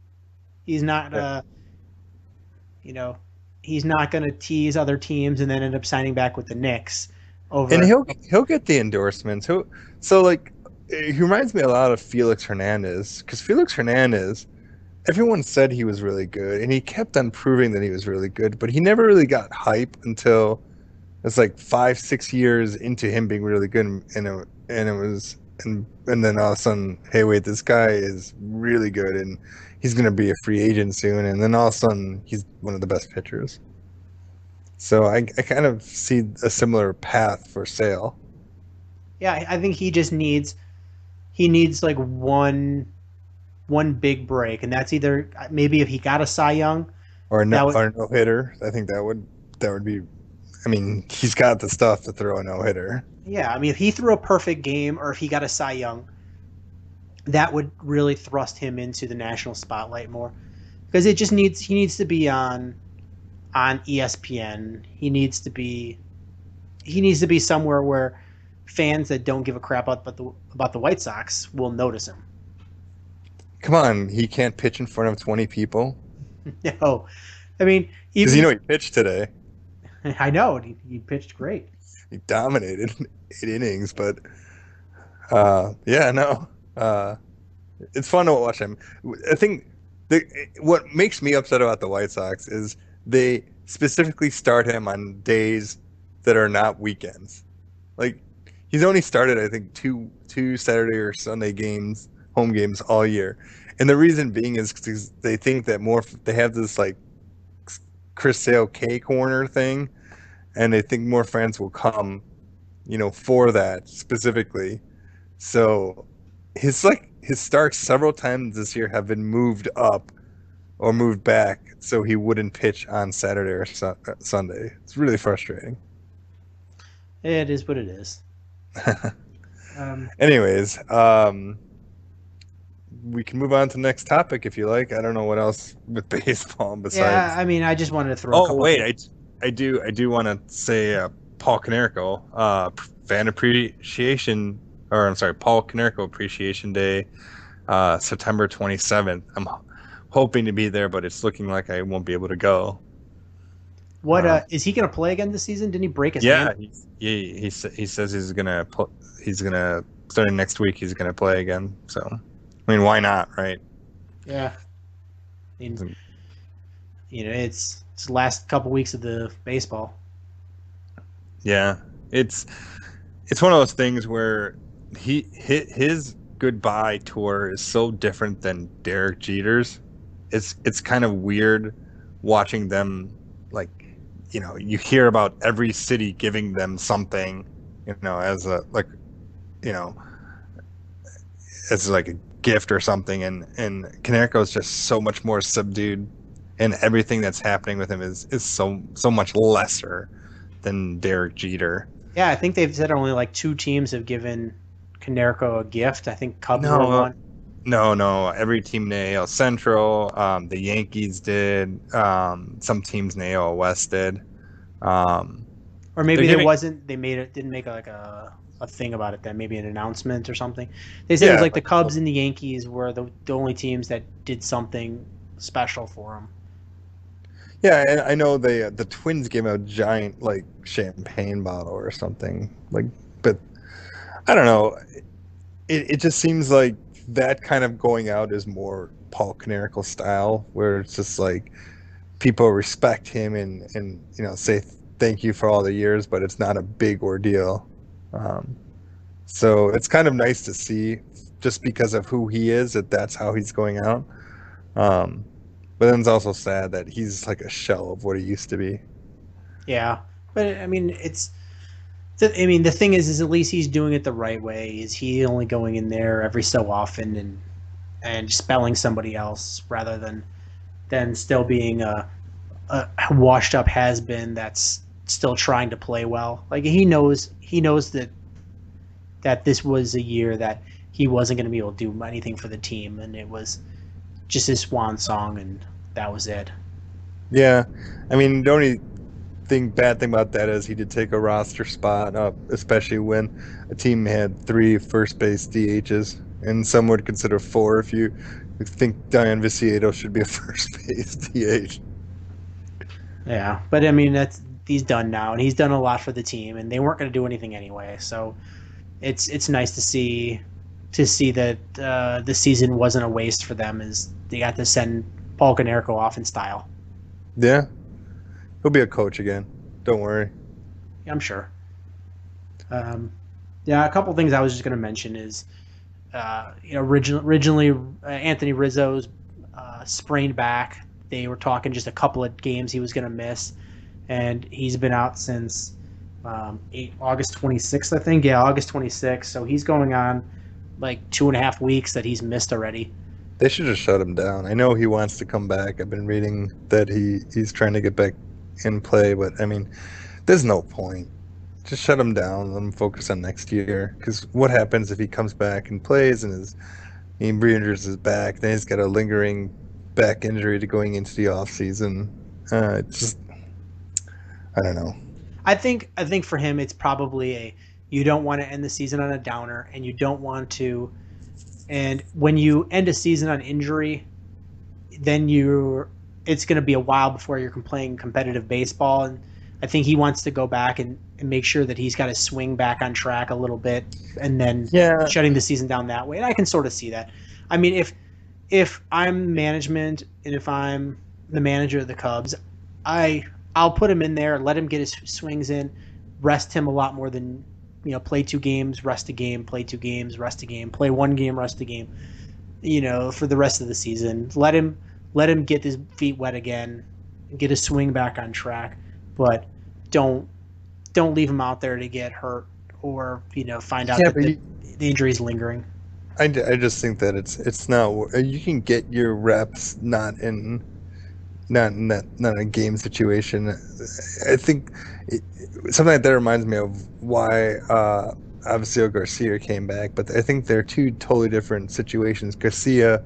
Speaker 3: He's not, he's not going to tease other teams and then end up signing back with the Knicks. And
Speaker 4: he'll get the endorsements. He reminds me a lot of Felix Hernandez because Felix Hernandez everyone said he was really good, and he kept on proving that he was really good, but he never really got hype until it's like 5, 6 years into him being really good, and then all of a sudden, hey, wait, this guy is really good, and he's going to be a free agent soon, and then all of a sudden, he's one of the best pitchers. So I kind of see a similar path for Sale.
Speaker 3: Yeah, I think he just needs like one big break, and that's either maybe if he got a Cy Young
Speaker 4: Or a
Speaker 3: that would,
Speaker 4: no hitter. I think that would be. I mean, he's got the stuff to throw a no hitter.
Speaker 3: yeah, I mean if he threw a perfect game or if he got a Cy Young, that would really thrust him into the national spotlight more because he needs to be on ESPN. He needs to be somewhere where fans that don't give a crap about the White Sox will notice him.
Speaker 4: Come on, he can't pitch in front of 20 people.
Speaker 3: No, I mean
Speaker 4: Because
Speaker 3: even
Speaker 4: he pitched today.
Speaker 3: I know he pitched great.
Speaker 4: He dominated 8 innings, but it's fun to watch him. I think what makes me upset about the White Sox is they specifically start him on days that are not weekends. Like he's only started, I think, two Saturday or Sunday games, home games all year, and the reason being is because they think that they have this like Chris Sale K corner thing, and they think more fans will come, for that specifically. So his starts several times this year have been moved up or moved back so he wouldn't pitch on Saturday or Sunday. It's really frustrating.
Speaker 3: It is what it is.
Speaker 4: Anyways, we can move on to the next topic if you like. I don't know what else with baseball besides.
Speaker 3: Yeah, I mean, I just wanted to throw.
Speaker 4: Oh wait, I do want to say Paul Konerko, fan appreciation, or I'm sorry, Paul Konerko Appreciation Day, September 27th. I'm hoping to be there, but it's looking like I won't be able to go.
Speaker 3: What is he going to play again this season? Didn't he break his hand?
Speaker 4: Yeah, he says he's gonna starting next week. He's gonna play again. So, I mean, why not, right?
Speaker 3: Yeah. I mean, it's the last couple weeks of the baseball.
Speaker 4: Yeah, it's one of those things where his goodbye tour is so different than Derek Jeter's. It's kind of weird watching them, like, you hear about every city giving them something, as a as like a gift or something, and Konerko is just so much more subdued, and everything that's happening with him is so much lesser than Derek Jeter.
Speaker 3: Yeah, I think they've said only like 2 teams have given Konerko a gift. I think Cubs were one.
Speaker 4: No. Every team in the AL Central, the Yankees did. Some teams in the AL West did.
Speaker 3: Or maybe there wasn't. They didn't make like a thing about it. Then maybe an announcement or something. They said it was like the Cubs and the Yankees were the only teams that did something special for them.
Speaker 4: Yeah, and I know the Twins gave a giant like champagne bottle or something. But I don't know. It just seems like that kind of going out is more Paul Konerko style, where it's just like people respect him and say thank you for all the years, but it's not a big ordeal. So it's kind of nice to see, just because of who he is, that's how he's going out. But then it's also sad that he's like a shell of what he used to be.
Speaker 3: Yeah, but I mean, the thing is at least he's doing it the right way. Is he only going in there every so often and spelling somebody else rather than still being a washed up has-been that's still trying to play well. Like he knows that this was a year that he wasn't going to be able to do anything for the team, and it was just his swan song, and that was it.
Speaker 4: Yeah, I mean, the only bad thing about that is he did take a roster spot up, especially when a team had 3 first base DHs, and some would consider 4 if you think Diane Viciedo should be a first base DH.
Speaker 3: Yeah, but I mean he's done now, and he's done a lot for the team, and they weren't going to do anything anyway. So it's nice to see to see that the season wasn't a waste for them, is they got to send Paul Konerko off in style.
Speaker 4: Yeah. He'll be a coach again. Don't worry.
Speaker 3: I'm sure. A couple things I was just going to mention is, originally Anthony Rizzo's sprained back. They were talking just a couple of games he was going to miss, and he's been out since August 26th, I think. Yeah, August 26th. So he's going on like 2.5 weeks that he's missed already.
Speaker 4: They should just shut him down. I know he wants to come back. I've been reading that he's trying to get back in play, but I mean, there's no point. Just shut him down. Let him focus on next year. Because what happens if he comes back and plays and he re-injures his back? Then he's got a lingering back injury to going into the off season. It's just, I don't know.
Speaker 3: I think for him, it's probably you don't want to end the season on a downer, and you don't want to. And when you end a season on injury, then it's going to be a while before you're playing competitive baseball. And I think he wants to go back and make sure that he's got his swing back on track a little bit, and then shutting the season down that way. And I can sort of see that. I mean, if I'm management and if I'm the manager of the Cubs, I'll put him in there, let him get his swings in, rest him a lot more than, play 2 games, rest a game, play 2 games, rest a game, play 1 game, rest a game, for the rest of the season. Let him get his feet wet again, get his swing back on track, but don't leave him out there to get hurt or, find out that the injury is lingering.
Speaker 4: I just think that it's not. You can get your reps not in a game situation. I think something like that reminds me of why Avisail Garcia came back, but I think they're 2 totally different situations. Garcia,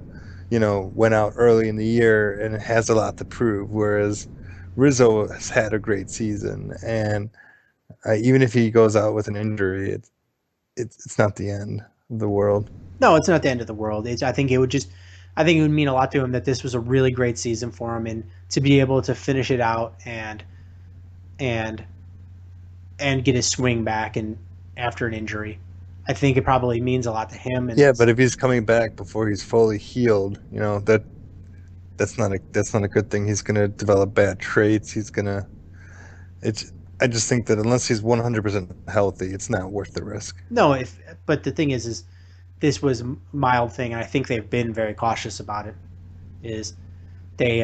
Speaker 4: went out early in the year and has a lot to prove, whereas Rizzo has had a great season, and even if he goes out with an injury, it's not the end of the world.
Speaker 3: No, it's not the end of the world. I think it would mean a lot to him that this was a really great season for him, and to be able to finish it out and get his swing back and after an injury. I think it probably means a lot to him. And
Speaker 4: but if he's coming back before he's fully healed, that's not a good thing. He's going to develop bad traits. I just think that unless he's 100% healthy, it's not worth the risk.
Speaker 3: No, but the thing is this was a mild thing, and I think they've been very cautious about it. Is they,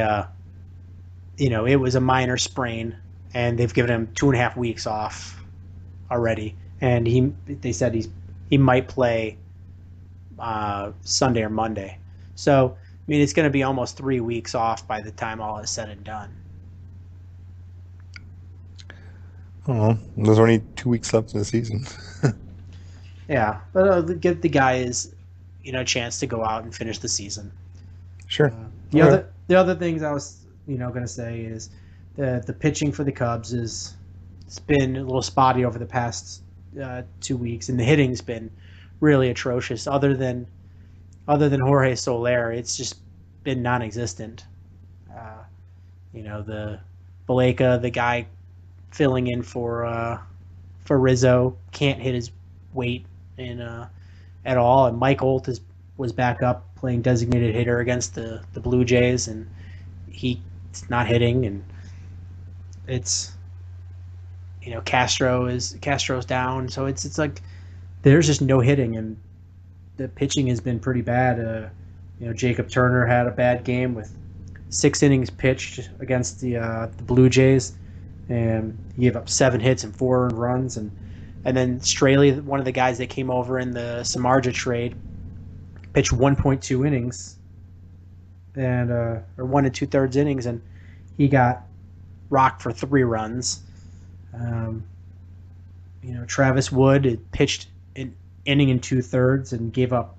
Speaker 3: it was a minor sprain, and they've given him 2.5 weeks off already, and they said he might play Sunday or Monday. So, I mean, it's going to be almost 3 weeks off by the time all is said and done.
Speaker 4: Oh, there's only 2 weeks left in the season.
Speaker 3: Yeah, but give the guys, a chance to go out and finish the season.
Speaker 4: Sure.
Speaker 3: The other things I was, going to say is the pitching for the Cubs it's been a little spotty over the past 2 weeks, and the hitting's been really atrocious. Other than Jorge Soler, it's just been non-existent. The Baleka, the guy filling in for Rizzo, can't hit his weight at all, and Mike Holt was back up playing designated hitter against the Blue Jays, and he's not hitting, and it's Castro's down, so it's like there's just no hitting, and the pitching has been pretty bad. Jacob Turner had a bad game with 6 innings pitched against the Blue Jays, and he gave up 7 hits and 4 earned runs, and then Straley, one of the guys that came over in the Samardzija trade, pitched 1.2 innings, and or 1 2/3 innings, and he got rocked for 3 runs. Travis Wood pitched an inning and 2/3 and gave up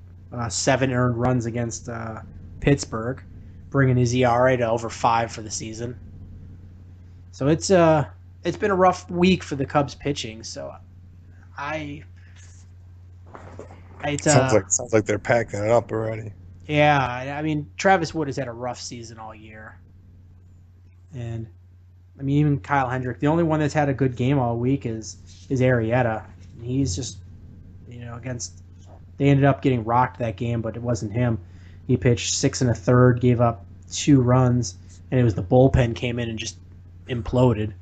Speaker 3: 7 earned runs against Pittsburgh, bringing his ERA to over 5 for the season. So it's been a rough week for the Cubs pitching. So
Speaker 4: sounds like they're packing it up already.
Speaker 3: Yeah, I mean, Travis Wood has had a rough season all year, and I mean, even Kyle Hendrick. The only one that's had a good game all week is Arrieta. He's just against They ended up getting rocked that game, but it wasn't him. He pitched 6 1/3, gave up 2 runs, and it was the bullpen came in and just imploded.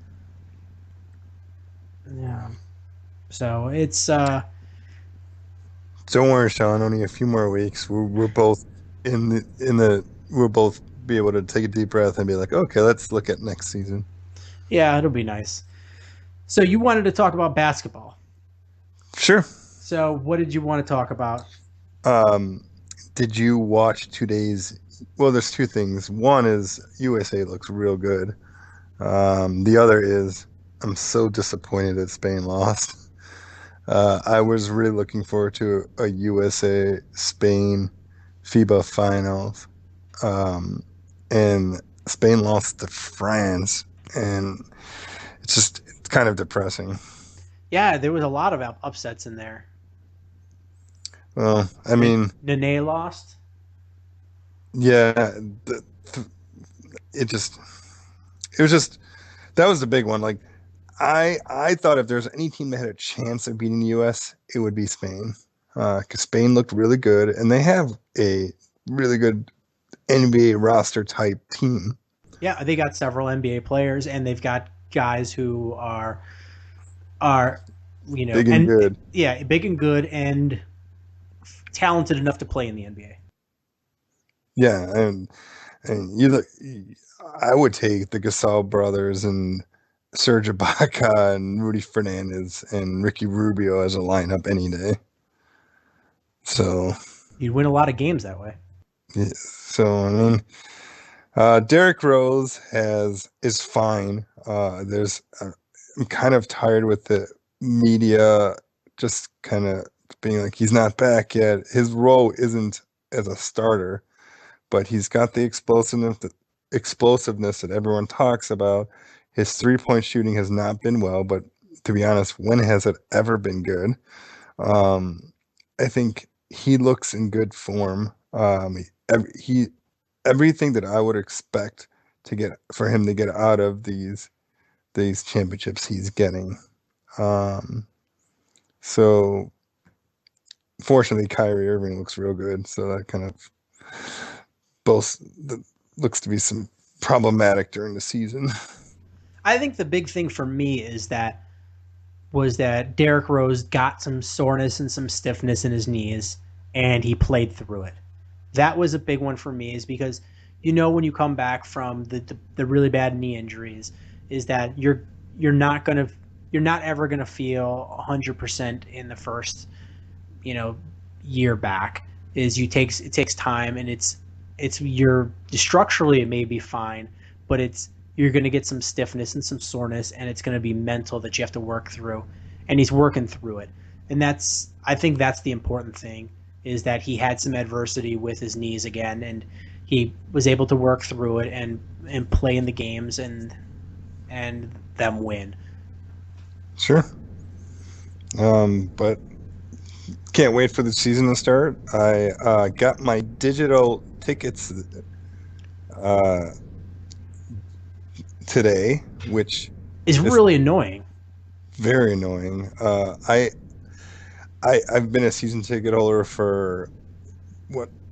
Speaker 3: Yeah. So it's
Speaker 4: Don't worry, Sean. Only a few more weeks. We're both we'll both be able to take a deep breath and be like, okay, let's look at next season.
Speaker 3: yeah, it'll be nice. So you wanted to talk about basketball.
Speaker 4: Sure.
Speaker 3: So what did you want to talk about?
Speaker 4: Did you watch today's? Well, there's two things. One is USA looks real good. The other is I'm so disappointed that Spain lost. I was really looking forward to a USA Spain FIBA finals, and Spain lost to France, and it's kind of depressing.
Speaker 3: Yeah, there was a lot of upsets in there.
Speaker 4: Well, I mean,
Speaker 3: Nene lost.
Speaker 4: yeah, it was just that was the big one. Like, I thought if there's any team that had a chance of beating the U.S., it would be Spain, because Spain looked really good, and they have a really good NBA roster type team.
Speaker 3: Yeah, they got several NBA players, and they've got guys who are
Speaker 4: Big and good.
Speaker 3: Yeah, big and good, and talented enough to play in the NBA.
Speaker 4: Yeah, and you look, I would take the Gasol brothers and Serge Ibaka and Rudy Fernandez and Ricky Rubio as a lineup any day. So
Speaker 3: You'd win a lot of games that way.
Speaker 4: yeah, so I mean, Derrick Rose is fine. I'm kind of tired with the media just kind of being like he's not back yet. His role isn't as a starter, but he's got the explosiveness that everyone talks about. His 3-point shooting has not been well, but to be honest, when has it ever been good? I think he looks in good form. Everything that I would expect for him to get out of these championships, he's getting. So fortunately, Kyrie Irving looks real good. So that kind of looks to be some problematic during the season.
Speaker 3: I think the big thing for me was that Derrick Rose got some soreness and some stiffness in his knees, and he played through it. That was a big one for me, is because when you come back from the really bad knee injuries, is that you're not ever gonna feel 100% in the first year back. It takes time, and structurally it may be fine, but you're going to get some stiffness and some soreness, and it's going to be mental that you have to work through, and he's working through it. And I think that's the important thing, is that he had some adversity with his knees again, and he was able to work through it and play in the games and them win.
Speaker 4: Sure. But can't wait for the season to start. I got my digital tickets today, which
Speaker 3: is really annoying.
Speaker 4: Very annoying. I've been a season ticket holder for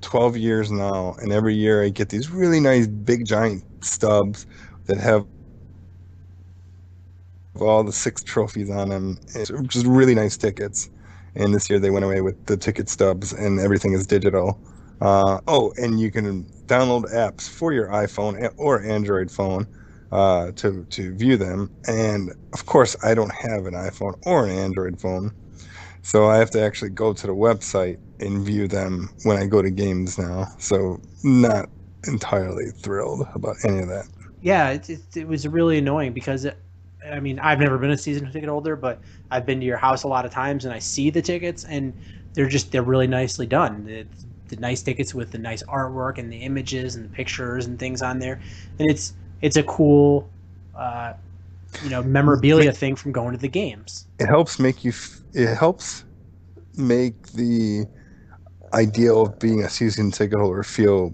Speaker 4: 12 years now, and every year I get these really nice big giant stubs that have all the 6 trophies on them. It's just really nice tickets. And this year they went away with the ticket stubs, and everything is digital. And you can download apps for your iPhone or Android phone to view them. And of course, I don't have an iPhone or an Android phone, so I have to actually go to the website and view them when I go to games now. So not entirely thrilled about any of that.
Speaker 3: Yeah, it was really annoying because I've never been a season ticket holder, but I've been to your house a lot of times, and I see the tickets, and they're really nicely done. The nice tickets with the nice artwork and the images and the pictures and things on there, and it's a cool, memorabilia thing from going to the games.
Speaker 4: It helps make the idea of being a season ticket holder feel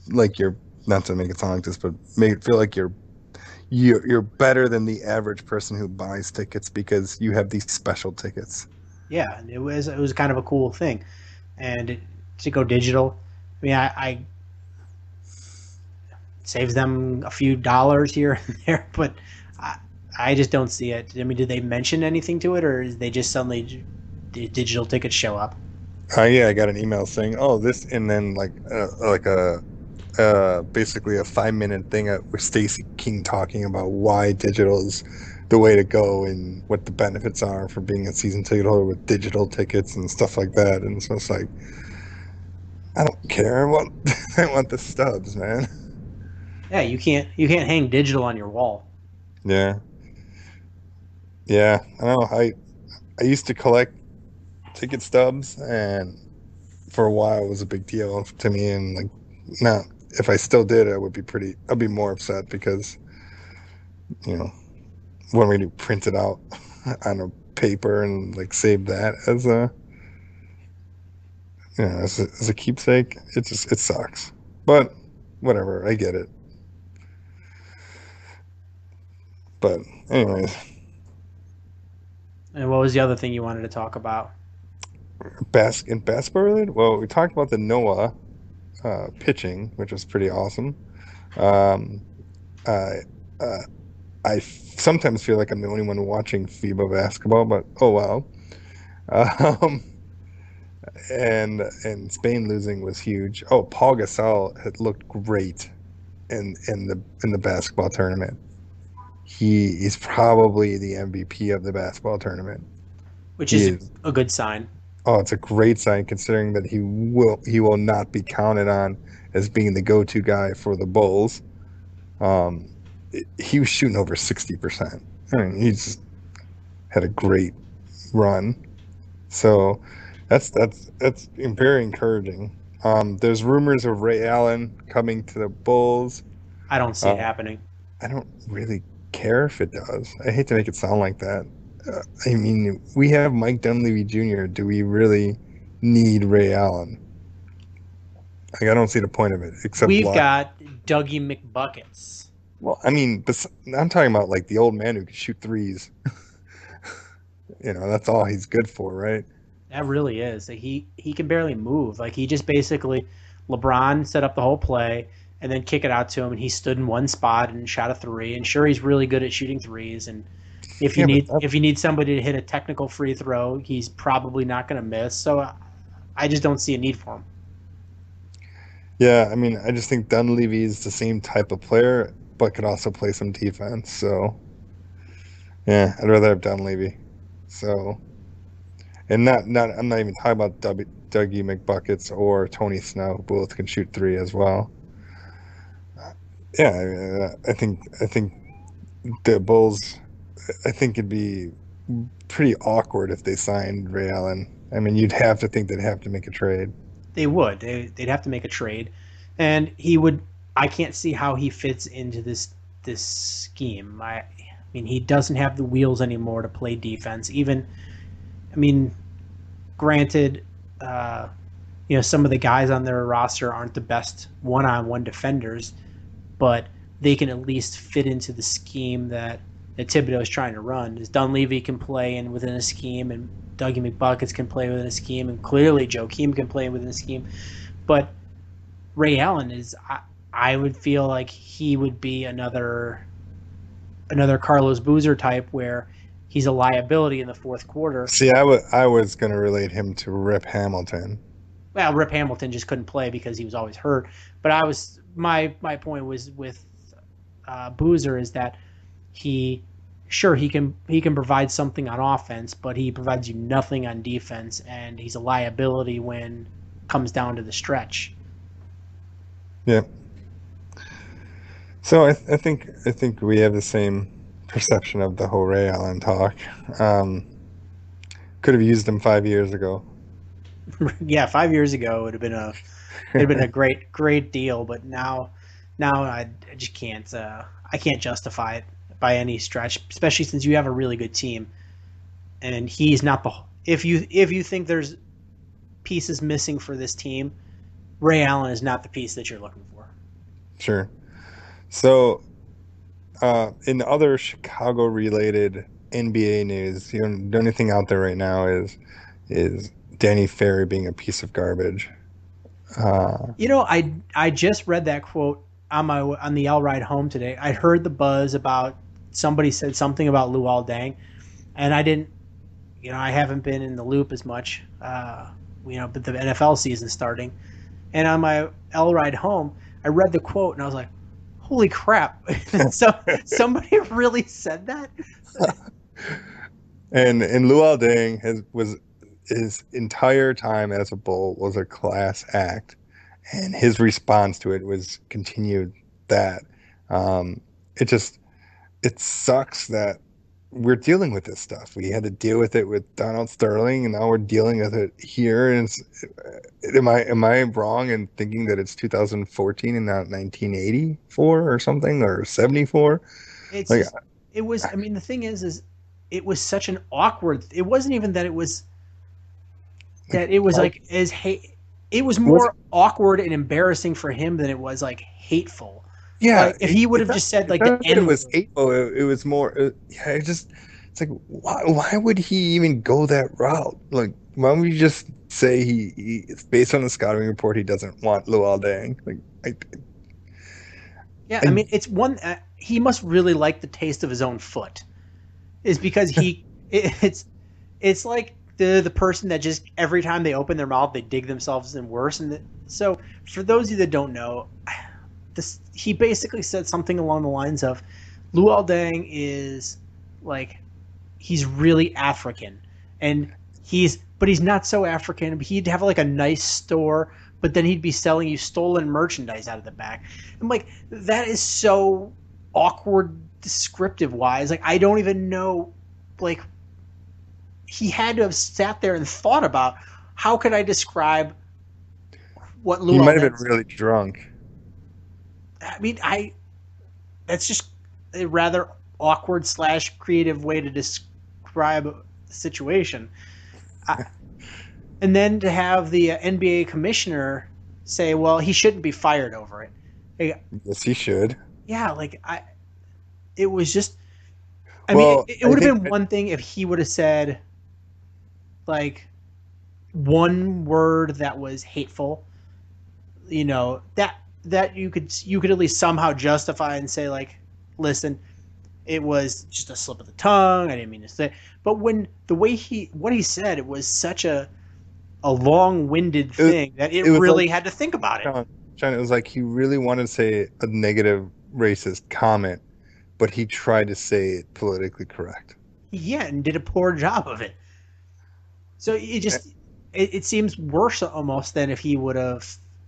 Speaker 4: like you're, not to make it sound like this, but make it feel like you're better than the average person who buys tickets because you have these special tickets.
Speaker 3: Yeah, and it was kind of a cool thing, and to go digital. I mean, I saves them a few dollars here and there, but I, I just don't see it. I mean, did they mention anything to it, or is they just suddenly the digital tickets show up?
Speaker 4: Yeah, I got an email saying, "Oh, this," and then like a basically a 5 minute thing with Stacey King talking about why digital is the way to go and what the benefits are for being a season ticket holder with digital tickets and stuff like that. And so it's like, I don't care. I want the stubs, man.
Speaker 3: Yeah, you can't hang digital on your wall.
Speaker 4: Yeah, yeah. I know. I used to collect ticket stubs, and for a while it was a big deal to me. And like, now if I still did, I'd be more upset because you know what am I going to print it out on a paper and like save that as a as a keepsake. It sucks, but whatever. I get it. But anyways,
Speaker 3: And what was the other thing you wanted to talk about?
Speaker 4: basketball related. Well, we talked about the Noah pitching, which was pretty awesome. Um, I uh, sometimes feel like I'm the only one watching FIBA basketball, but oh well. Um, and Spain losing was huge. Oh, Paul Gasol had looked great in the basketball tournament. He is probably the MVP of the basketball tournament.
Speaker 3: Which
Speaker 4: He
Speaker 3: is
Speaker 4: is.
Speaker 3: a good sign.
Speaker 4: Oh, it's a great sign considering that he will not be counted on as being the go-to guy for the Bulls. Um, he was shooting over 60%. I mean, he's had a great run. So that's very encouraging. There's rumors of Ray Allen coming to the Bulls.
Speaker 3: I don't see it
Speaker 4: Uh,
Speaker 3: happening.
Speaker 4: I don't really care if it does. I hate to make it sound like that. I mean, we have Mike Dunleavy Jr. Do we really need Ray Allen? Like, I don't see the point of it except
Speaker 3: We've
Speaker 4: block.
Speaker 3: got Dougie McBuckets.
Speaker 4: Well, I mean, I'm talking about like the old man who can shoot threes. That's all he's good for, right?
Speaker 3: That really is. He can barely move. Like he just basically LeBron set up the whole play and then kick it out to him and he stood in one spot and shot a three. And sure he's really good at shooting threes and if you
Speaker 4: Yeah, but
Speaker 3: need somebody to hit a technical free throw, he's probably not going to miss. So I just don't see a need for him.
Speaker 4: yeah, I mean, I just think Dunleavy is the same type of player, but could also play some defense. So yeah, I'd rather have Dunleavy. So and not I'm not even talking about Dougie McBuckets or Tony Snow, who both can shoot three as well. Yeah, I think the Bulls. I think it'd be pretty awkward if they signed Ray Allen. I mean, you'd have to think they'd have to make a trade.
Speaker 3: They would. They'd have to make a trade, and he would. I can't see how he fits into this scheme. I mean, he doesn't have the wheels anymore to play defense. Even, I mean, granted, some of the guys on their roster aren't the best one-on-one defenders, but they can at least fit into the scheme that Thibodeau is trying to run. As Dunleavy can play in within a scheme, and Dougie McBuckets can play within a scheme, and clearly Joakim can play within a scheme. But Ray Allen is, I would feel like he would be another Carlos Boozer type where he's a liability in the fourth quarter.
Speaker 4: See, I was going to relate him to Rip Hamilton.
Speaker 3: Well, Rip Hamilton just couldn't play because he was always hurt. But my point was with Boozer is that he can provide something on offense, but he provides you nothing on defense, and he's a liability when it comes down to the stretch.
Speaker 4: Yeah. So I think we have the same perception of the whole Ray Allen talk. Could have used him 5 years ago.
Speaker 3: Yeah, 5 years ago it would have been a great deal, but now I just can't I can't justify it by any stretch, especially since you have a really good team, and he's not the. If you think there's pieces missing for this team, Ray Allen is not the piece that you're looking for.
Speaker 4: Sure. So, in other Chicago-related NBA news. The only thing out there right now is Danny Ferry being a piece of garbage.
Speaker 3: I just read that quote on the L ride home today. I heard the buzz about somebody said something about Luol Deng, and I didn't. I haven't been in the loop as much. But the NFL season starting, and on my L ride home, I read the quote and I was like, "Holy crap!" So somebody really said that.
Speaker 4: And Luol Deng was his entire time as a Bull was a class act, and his response to it was continued that. It sucks that we're dealing with this stuff. We had to deal with it with Donald Sterling, and now we're dealing with it here. And am I wrong in thinking that it's 2014 and not 1984 or something, or 74?
Speaker 3: It was. I mean, the thing is it was such an awkward. It wasn't even that it was like as it was more awkward and embarrassing for him than it was like hateful.
Speaker 4: Yeah,
Speaker 3: if he would have just said like the
Speaker 4: N. It was hateful. It was more. It's like why would he even go that route? Like, why would you just say it's based on the scouting report he doesn't want Luol Deng?
Speaker 3: I mean, it's one. He must really like the taste of his own foot, is because it's like the person that just every time they open their mouth they dig themselves in worse. And so for those of you that don't know. He basically said something along the lines of, Luol Deng is like, he's really African, and but he's not so African. He'd have like a nice store, but then he'd be selling you stolen merchandise out of the back. I'm like, that is so awkward, descriptive wise. Like, I don't even know. Like, he had to have sat there and thought about, how could I describe what Luol Deng?
Speaker 4: He might have been really drunk.
Speaker 3: I mean, that's just a rather awkward / creative way to describe the situation. And then to have the NBA commissioner say, well, he shouldn't be fired over it.
Speaker 4: Yes, he should.
Speaker 3: Yeah, it was just, it would have been one thing if he would have said, like, one word that was hateful, that you could at least somehow justify and say, like, listen, it was just a slip of the tongue. I didn't mean to say. But when what he said, it was such a long-winded thing that it really had to think about it.
Speaker 4: Sean, it was like he really wanted to say a negative racist comment, but he tried to say it politically correct.
Speaker 3: Yeah, and did a poor job of it. So it seems worse almost than if he would have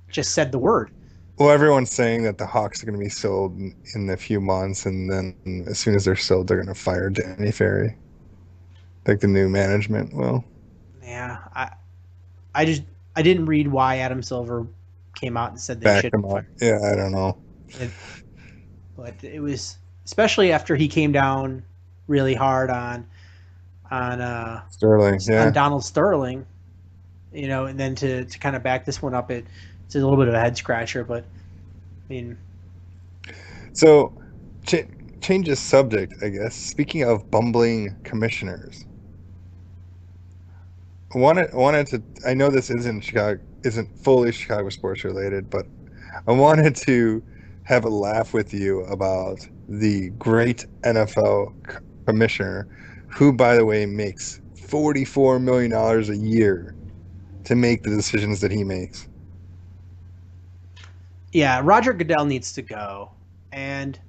Speaker 3: just said the word.
Speaker 4: Well, everyone's saying that the Hawks are going to be sold in a few months, and then as soon as they're sold, they're going to fire Danny Ferry, like the new management will.
Speaker 3: Yeah, I didn't read why Adam Silver came out and said they should fire.
Speaker 4: Yeah, I don't know.
Speaker 3: But it was, especially after he came down really hard on
Speaker 4: Sterling,
Speaker 3: on Donald Sterling, and then to kind of back this one up, it's a little bit of a head scratcher, but I mean.
Speaker 4: So, change the subject, I guess. Speaking of bumbling commissioners, I wanted to. I know this isn't fully Chicago sports related, but I wanted to have a laugh with you about the great NFL commissioner, who, by the way, makes $44 million a year to make the decisions that he makes.
Speaker 3: Yeah, Roger Goodell needs to go, and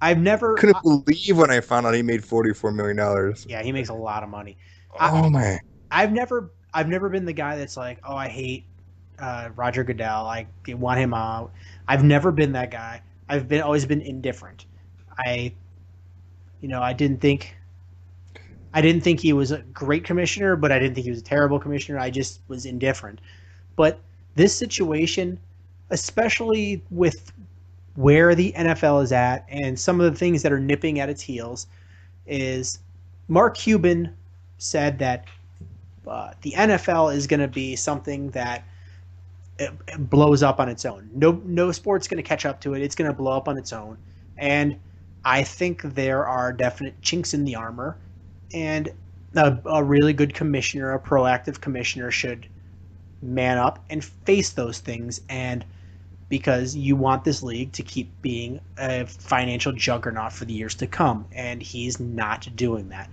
Speaker 3: couldn't
Speaker 4: believe when I found out he made $44 million.
Speaker 3: Yeah, he makes a lot of money.
Speaker 4: Man,
Speaker 3: I've never been the guy that's like, oh, I hate Roger Goodell. I want him out. I've never been that guy. I've always been indifferent. I didn't think he was a great commissioner, but I didn't think he was a terrible commissioner. I just was indifferent. But this situation, especially with where the NFL is at and some of the things that are nipping at its heels, is Mark Cuban said that the NFL is going to be something that it blows up on its own. No sport's going to catch up to it. It's going to blow up on its own. And I think there are definite chinks in the armor, and a really good commissioner, a proactive commissioner, should man up and face those things. And because you want this league to keep being a financial juggernaut for the years to come, and he's not doing that.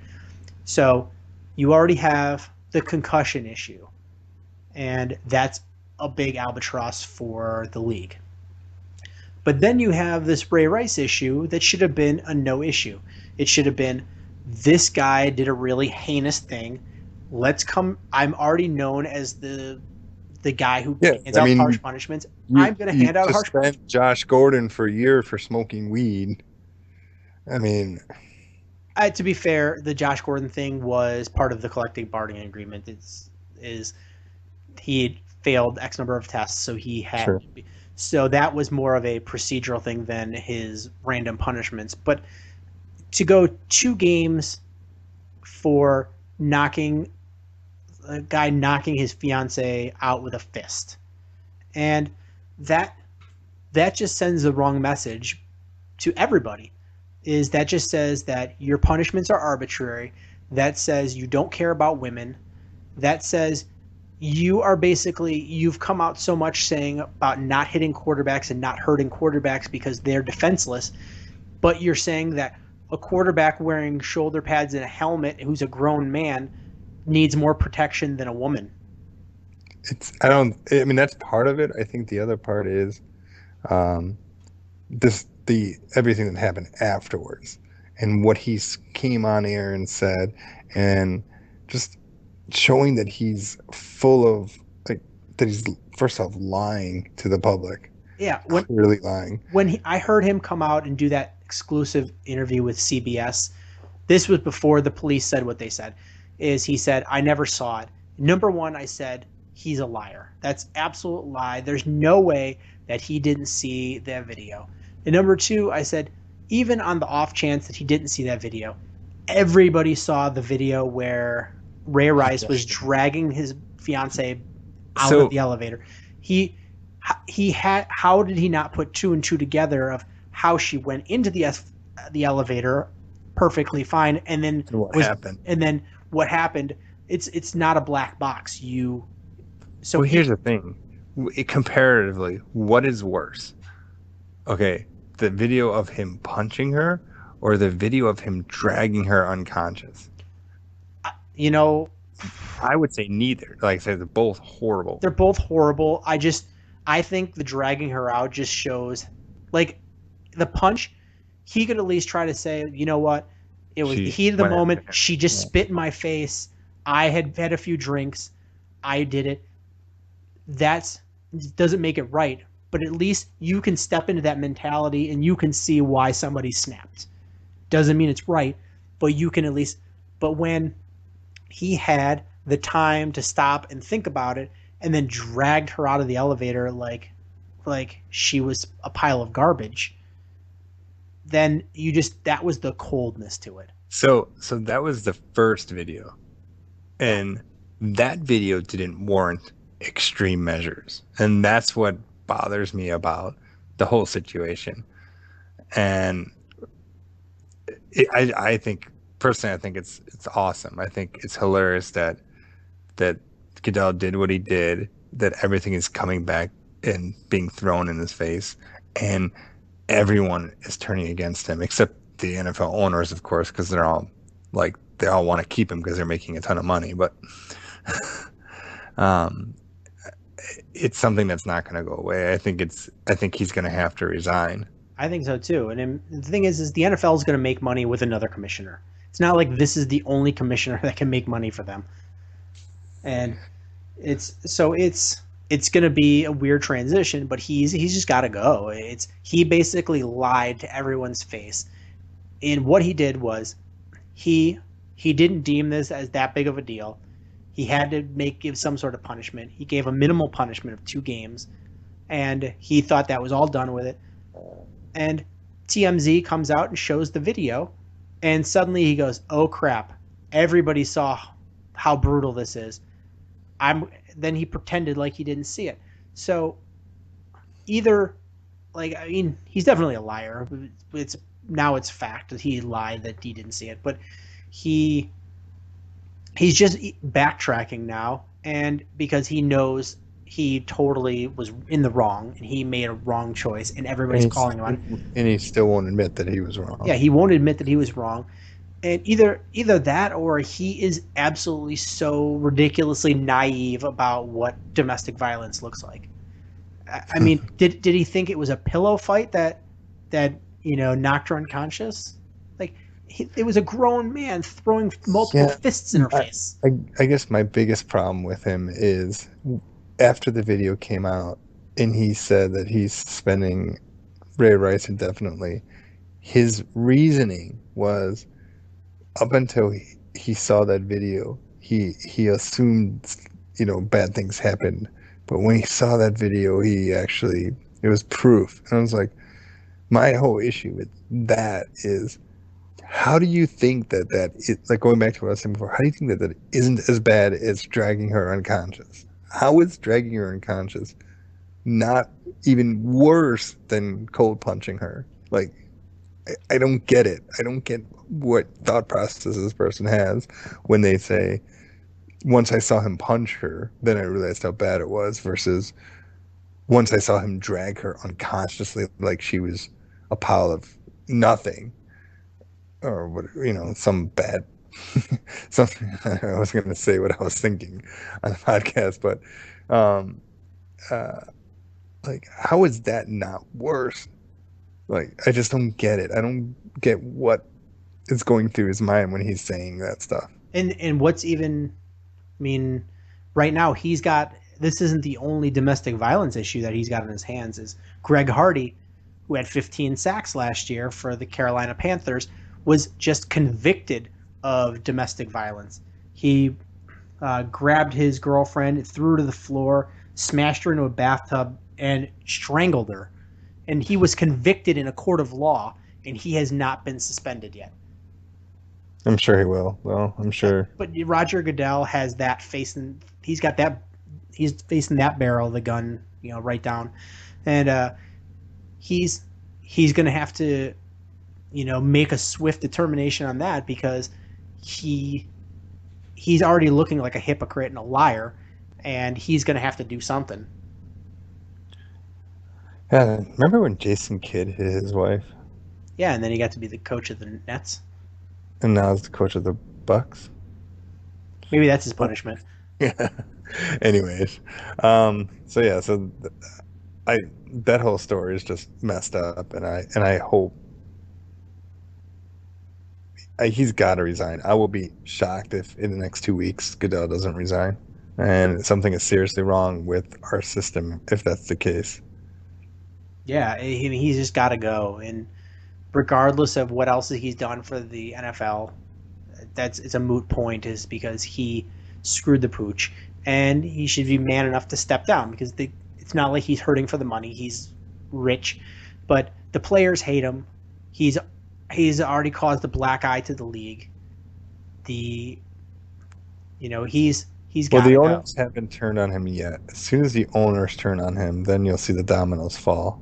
Speaker 3: So you already have the concussion issue, and that's a big albatross for the league. But then you have this Ray Rice issue that should have been a no issue. It should have been, this guy did a really heinous thing. Let's come. I'm already known as the guy who hands out harsh punishments. I'm going to hand out harsh punishments.
Speaker 4: Josh Gordon for a year for smoking weed. I mean,
Speaker 3: to be fair, the Josh Gordon thing was part of the collective bargaining agreement. Is he had failed X number of tests, so he had. Sure. So that was more of a procedural thing than his random punishments. But to go 2 games for a guy knocking his fiance out with a fist, and that just sends the wrong message to everybody. That just says that your punishments are arbitrary. That says you don't care about women. That says you've come out so much saying about not hitting quarterbacks and not hurting quarterbacks because they're defenseless, but you're saying that a quarterback wearing shoulder pads and a helmet who's a grown man needs more protection than a woman.
Speaker 4: That's part of it. I think the other part is everything that happened afterwards and what he came on air and said, and just showing that he's full of that he's first off lying to the public.
Speaker 3: Yeah,
Speaker 4: really lying.
Speaker 3: When I heard him come out and do that exclusive interview with CBS, this was before the police said what they said. He said, I never saw it. Number one, I said, he's a liar. That's absolute lie. There's no way that he didn't see that video. And number two, I said, even on the off chance that he didn't see that video, everybody saw the video where Ray Rice was dragging his fiance out of the elevator. How did he not put 2 and 2 together of how she went into the elevator perfectly fine, and then
Speaker 4: happened?
Speaker 3: And then what happened? It's not a black box.
Speaker 4: Here's the thing. Comparatively, what is worse? Okay, the video of him punching her or the video of him dragging her unconscious? I would say neither. Like I said, they're both horrible.
Speaker 3: They're both horrible. I think the dragging her out just shows, like, the punch, he could at least try to say, you know what? It was the heat of the moment. She just spit in my face. I had a few drinks. I did it. That doesn't make it right. But at least you can step into that mentality and you can see why somebody snapped. Doesn't mean it's right, but you can at least. But when he had the time to stop and think about it and then dragged her out of the elevator like she was a pile of garbage, then that was the coldness to it.
Speaker 4: So that was the first video, and that video didn't warrant extreme measures, and that's what bothers me about the whole situation. And I think personally, it's awesome. I think it's hilarious that Goodell did what he did, that everything is coming back and being thrown in his face, and everyone is turning against him except the NFL owners, of course, because they all want to keep him because they're making a ton of money. But it's something that's not going to go away. I think he's going to have to resign.
Speaker 3: I think so too. And the thing is the NFL is going to make money with another commissioner. It's not like this is the only commissioner that can make money for them. And it's going to be a weird transition, but he's just got to go. He basically lied to everyone's face. And what he did was he didn't deem this as that big of a deal. He had to give some sort of punishment. He gave a minimal punishment of 2 games, and he thought that was all done with it. And TMZ comes out and shows the video, and suddenly he goes, "Oh crap! Everybody saw how brutal this is." Then he pretended like he didn't see it. So he's definitely a liar. now it's fact that he lied, that he didn't see it, but he's just backtracking now, and because he knows he totally was in the wrong and he made a wrong choice, and everybody's calling him on it.
Speaker 4: And he still won't admit that he was wrong.
Speaker 3: Yeah, he won't admit that he was wrong. And either that, or he is absolutely so ridiculously naive about what domestic violence looks like. I mean, did he think it was a pillow fight that knocked her unconscious? Like, it was a grown man throwing multiple fists in her face.
Speaker 4: I guess my biggest problem with him is after the video came out and he said that he's suspending Ray Rice indefinitely, his reasoning was, up until he saw that video, he assumed, bad things happened. But when he saw that video, it was proof. And I was like, my whole issue with that is, how do you think that is, like, going back to what I was saying before, how do you think that isn't as bad as dragging her unconscious? How is dragging her unconscious not even worse than cold punching her? Like, I don't get it. I don't get what thought process this person has when they say, once I saw him punch her, then I realized how bad it was, versus once I saw him drag her unconsciously like she was a pile of nothing, or what, some bad something. I was going to say what I was thinking on the podcast, but like, how is that not worse? Like, I just don't get it. I don't get what is going through his mind when he's saying that stuff.
Speaker 3: And what's even, I mean, right now this isn't the only domestic violence issue that he's got in his hands. Is Greg Hardy, who had 15 sacks last year for the Carolina Panthers, was just convicted of domestic violence. He grabbed his girlfriend, threw her to the floor, smashed her into a bathtub, and strangled her. And he was convicted in a court of law, and he has not been suspended yet.
Speaker 4: I'm sure he will. Well, I'm sure.
Speaker 3: But Roger Goodell has that facing. He's facing that barrel of the gun, right down, and he's going to have to, make a swift determination on that, because he's already looking like a hypocrite and a liar, and he's going to have to do something.
Speaker 4: Yeah, remember when Jason Kidd hit his wife?
Speaker 3: Yeah, and then he got to be the coach of the Nets.
Speaker 4: And now he's the coach of the Bucks.
Speaker 3: Maybe that's his punishment.
Speaker 4: Yeah. Anyways, so that whole story is just messed up, and I hope he's got to resign. I will be shocked if in the next 2 weeks Goodell doesn't resign, and something is seriously wrong with our system if that's the case.
Speaker 3: Yeah, he's just got to go, and regardless of what else he's done for the NFL, it's a moot point, is because he screwed the pooch, and he should be man enough to step down, because it's not like he's hurting for the money. He's rich, but the players hate him. He's already caused a black eye to the league. He's got.
Speaker 4: Well, the owners haven't turned on him yet. As soon as the owners turn on him, then you'll see the dominoes fall.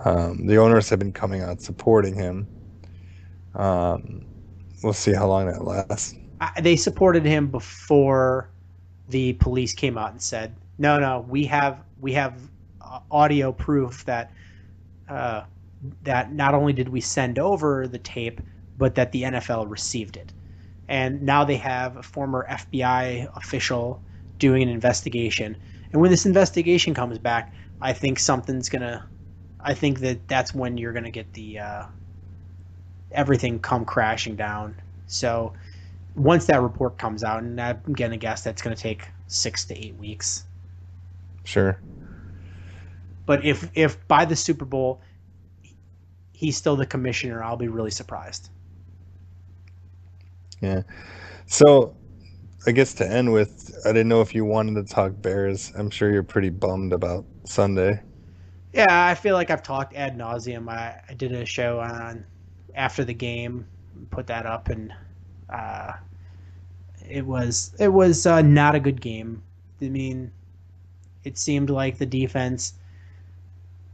Speaker 4: The owners have been coming out supporting him. We'll see how long that lasts.
Speaker 3: They supported him before the police came out and said, "No, we have audio proof that not only did we send over the tape, but that the NFL received it." And now they have a former FBI official doing an investigation. And when this investigation comes back, I think that's when you're going to get the everything come crashing down. So once that report comes out, and I'm going to guess that's going to take 6 to 8 weeks.
Speaker 4: Sure.
Speaker 3: But if by the Super Bowl he's still the commissioner, I'll be really surprised.
Speaker 4: Yeah. So I guess to end with, I didn't know if you wanted to talk Bears. I'm sure you're pretty bummed about Sunday.
Speaker 3: Yeah, I feel like I've talked ad nauseum. I did a show on after the game, put that up, and it was not a good game. I mean, it seemed like the defense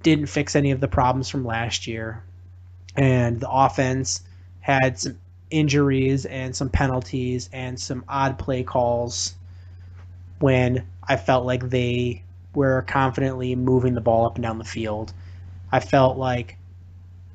Speaker 3: didn't fix any of the problems from last year. and the offense had some injuries and some penalties and some odd play calls when I felt like they were confidently moving the ball up and down the field. I felt like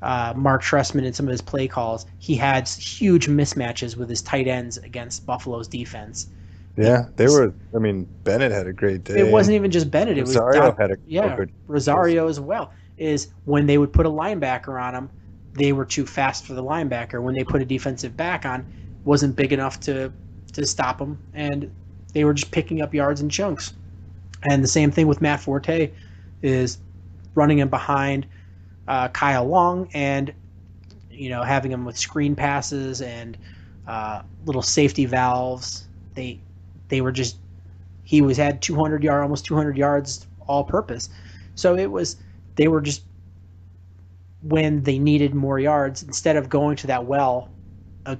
Speaker 3: Mark Trestman in some of his play calls, he had huge mismatches with his tight ends against Buffalo's defense.
Speaker 4: Yeah, they were. I mean, Bennett had a great day.
Speaker 3: It wasn't even just Bennett. It was
Speaker 4: Rosario had a good
Speaker 3: Rosario as well. Is when they would put a linebacker on him, they were too fast for the linebacker. When they put a defensive back on, wasn't big enough to stop him, and they were just picking up yards in chunks. And the same thing with Matt Forte, is running him behind Kyle Long, and having him with screen passes and little safety valves. They were just, he had 200 yards, almost 200 yards all purpose. So they were just, when they needed more yards, instead of going to that well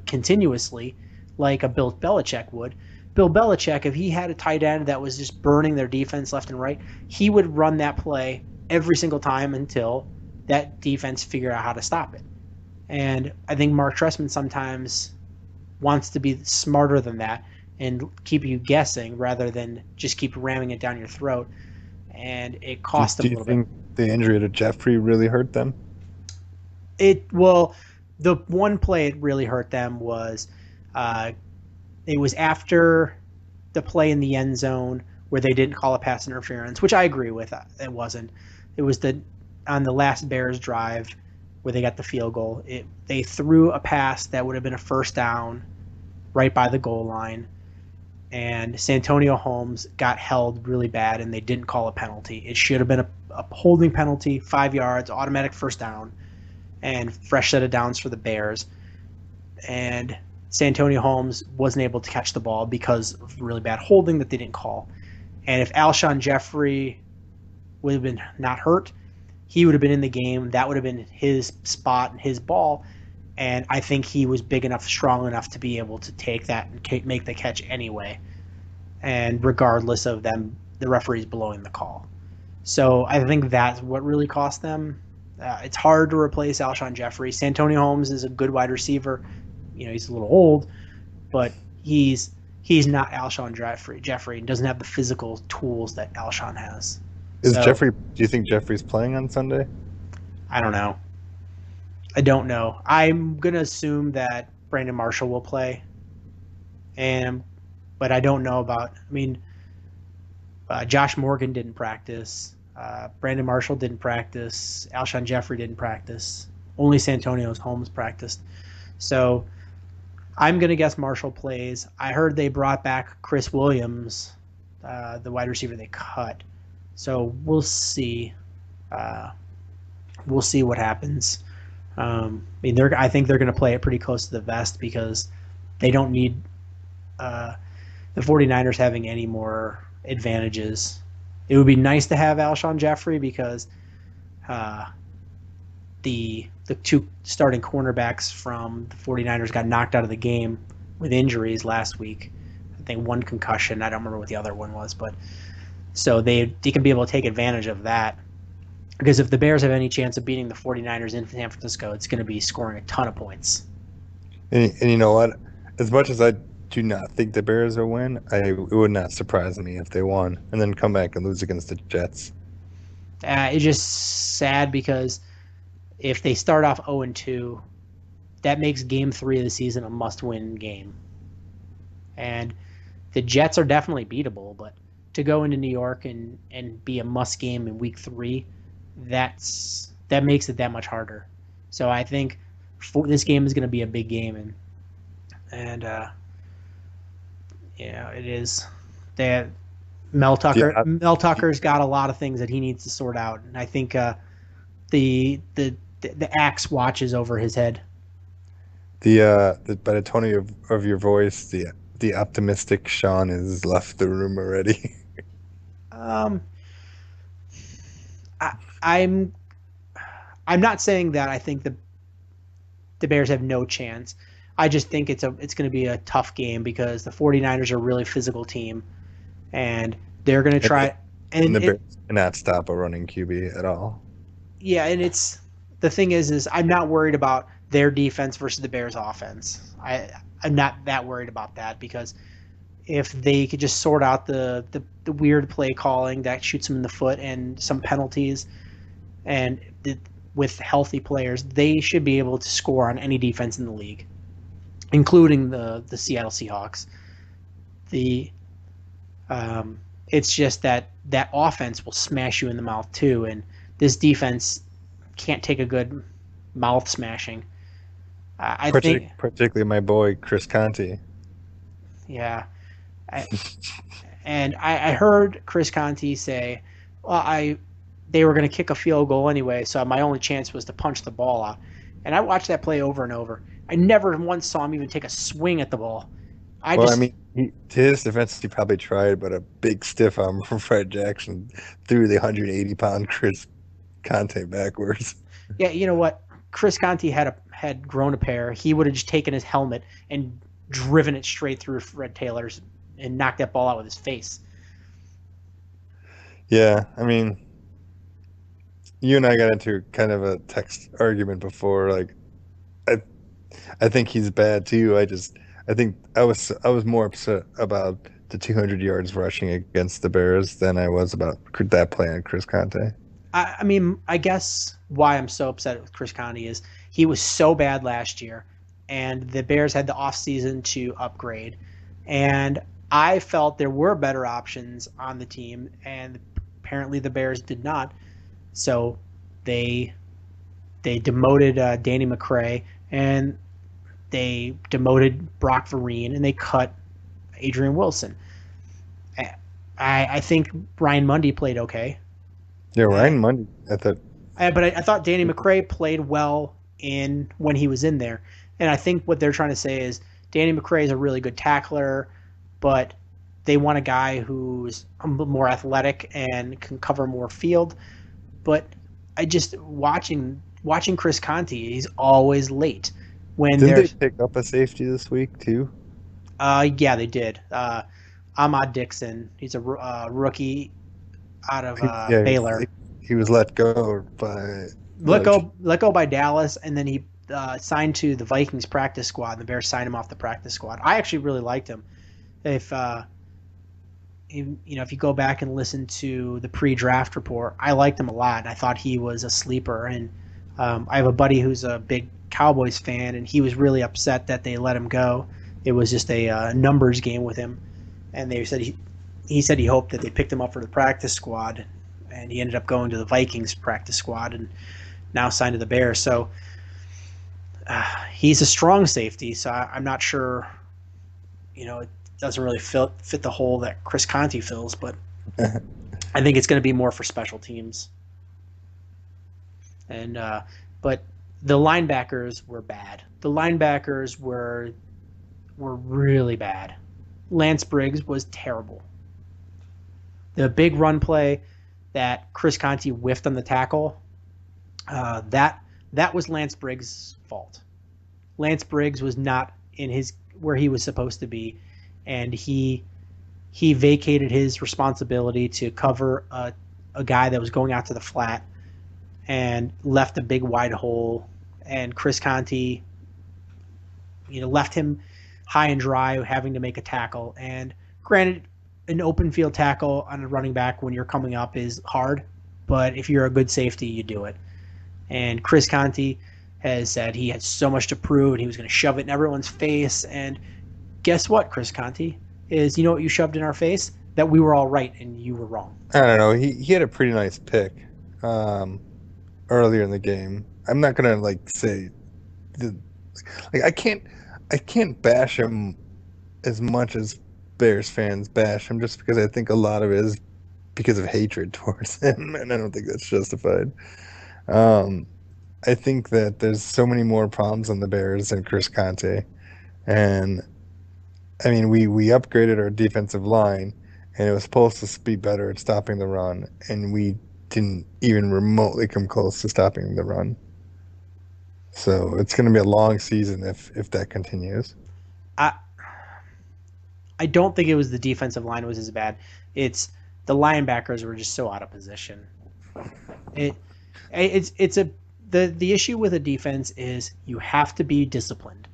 Speaker 3: continuously like a Bill Belichick would. Bill Belichick, if he had a tight end that was just burning their defense left and right, he would run that play every single time until that defense figured out how to stop it. And I think Mark Trestman sometimes wants to be smarter than that and keep you guessing rather than just keep ramming it down your throat. And it cost them a little bit. Do you
Speaker 4: think the injury to Jeffrey really hurt them?
Speaker 3: The one play it really hurt them was it was after the play in the end zone where they didn't call a pass interference, which I agree with. It wasn't. It was on the last Bears drive where they got the field goal. They threw a pass that would have been a first down right by the goal line, and Santonio Holmes got held really bad, and they didn't call a penalty. It should have been a holding penalty, 5 yards, automatic first down, and fresh set of downs for the Bears. And Santonio Holmes wasn't able to catch the ball because of really bad holding that they didn't call. And if Alshon Jeffrey would have been not hurt, he would have been in the game. That would have been his spot and his ball. And I think he was big enough, strong enough to be able to take that and make the catch anyway. And regardless of them, the referees blowing the call. So I think that's what really cost them. It's hard to replace Alshon Jeffrey. Santonio Holmes is a good wide receiver. He's a little old, but he's not Alshon Jeffrey and doesn't have the physical tools that Alshon has.
Speaker 4: Do you think Jeffrey's playing on Sunday?
Speaker 3: I don't know. I'm going to assume that Brandon Marshall will play. But I don't know about, Josh Morgan didn't practice. Brandon Marshall didn't practice. Alshon Jeffrey didn't practice. Only Santonio Holmes practiced. So I'm going to guess Marshall plays. I heard they brought back Chris Williams, the wide receiver they cut. So we'll see. We'll see what happens. I think they're going to play it pretty close to the vest because they don't need the 49ers having any more advantages. It would be nice to have Alshon Jeffrey because the two starting cornerbacks from the 49ers got knocked out of the game with injuries last week. I think one concussion. I don't remember what the other one was, but so they can be able to take advantage of that. Because if the Bears have any chance of beating the 49ers in San Francisco, it's going to be scoring a ton of points.
Speaker 4: And you know what? As much as I do not think the Bears will win, it would not surprise me if they won and then come back and lose against the Jets.
Speaker 3: It's just sad because if they start off 0-2, that makes Game 3 of the season a must-win game. And the Jets are definitely beatable, but to go into New York and be a must game in Week 3, that makes it that much harder. So I think this game is going to be a big game, and it is. Mel Tucker's got a lot of things that he needs to sort out, and I think the axe watches over his head.
Speaker 4: By the tone of your voice, the optimistic Sean has left the room already.
Speaker 3: I'm not saying that I think the Bears have no chance. I just think it's going to be a tough game because the 49ers are a really physical team, and they're going to try.
Speaker 4: And the Bears cannot stop a running QB at all.
Speaker 3: Yeah, and the thing is I'm not worried about their defense versus the Bears' offense. I'm not that worried about that because if they could just sort out the weird play calling that shoots them in the foot and some penalties, and with healthy players, they should be able to score on any defense in the league, including the Seattle Seahawks. It's just that offense will smash you in the mouth too, and this defense can't take a good mouth smashing. I think,
Speaker 4: particularly my boy Chris Conti.
Speaker 3: yeah. I heard Chris Conti say, "Well, they were going to kick a field goal anyway, so my only chance was to punch the ball out." And I watched that play over and over. I never once saw him even take a swing at the ball.
Speaker 4: To his defense, he probably tried, but a big stiff arm from Fred Jackson threw the 180-pound Chris Conti backwards.
Speaker 3: Yeah, you know what? Chris Conti had grown a pair. He would have just taken his helmet and driven it straight through Fred Taylor's and knocked that ball out with his face.
Speaker 4: Yeah, I mean, you and I got into kind of a text argument before. Like, I think he's bad too. I think I was more upset about the 200 yards rushing against the Bears than I was about that play on Chris Conti.
Speaker 3: I mean, I guess why I'm so upset with Chris Conti is he was so bad last year, and the Bears had the offseason to upgrade. And I felt there were better options on the team, and apparently the Bears did not. So they demoted Danny McCray, and they demoted Brock Vereen, and they cut Adrian Wilson. I think Ryan Mundy played okay.
Speaker 4: Yeah, Ryan Mundy.
Speaker 3: But I thought Danny McCray played well when he was in there. And I think what they're trying to say is Danny McCray is a really good tackler, but they want a guy who's more athletic and can cover more field. But I just watching Chris Conti, he's always late.
Speaker 4: Didn't they pick up a safety this week too?
Speaker 3: Yeah, they did. Ahmad Dixon, he's a rookie out of Baylor.
Speaker 4: He was let go
Speaker 3: by Dallas, and then he signed to the Vikings practice squad, and the Bears signed him off the practice squad. I actually really liked him. If you go back and listen to the pre-draft report, I liked him a lot, and I thought he was a sleeper. And I have a buddy who's a big Cowboys fan, and he was really upset that they let him go. It was just a numbers game with him, and they said he said he hoped that they picked him up for the practice squad, and he ended up going to the Vikings practice squad and now signed to the Bears. So he's a strong safety, so I'm not sure, it doesn't really fit the hole that Chris Conti fills, but I think it's going to be more for special teams. And but the linebackers were bad. The linebackers were really bad. Lance Briggs was terrible. The big run play that Chris Conti whiffed on the tackle, that was Lance Briggs' fault. Lance Briggs was not in where he was supposed to be, and he vacated his responsibility to cover a guy that was going out to the flat and left a big wide hole. And Chris Conti, left him high and dry, having to make a tackle. And granted, an open field tackle on a running back when you're coming up is hard, but if you're a good safety, you do it. And Chris Conti has said he had so much to prove, and he was going to shove it in everyone's face. And guess what, Chris Conti? Is what you shoved in our face? That we were all right and you were wrong.
Speaker 4: I don't know. He had a pretty nice pick earlier in the game. I'm not gonna say I can't bash him as much as Bears fans bash him, just because I think a lot of it is because of hatred towards him, and I don't think that's justified. I think that there's so many more problems on the Bears than Chris Conti, and I mean we upgraded our defensive line, and it was supposed to be better at stopping the run, and we didn't even remotely come close to stopping the run. So it's going to be a long season if that continues.
Speaker 3: I don't think it was the defensive line was as bad. It's the linebackers were just so out of position. the issue with a defense is you have to be disciplined.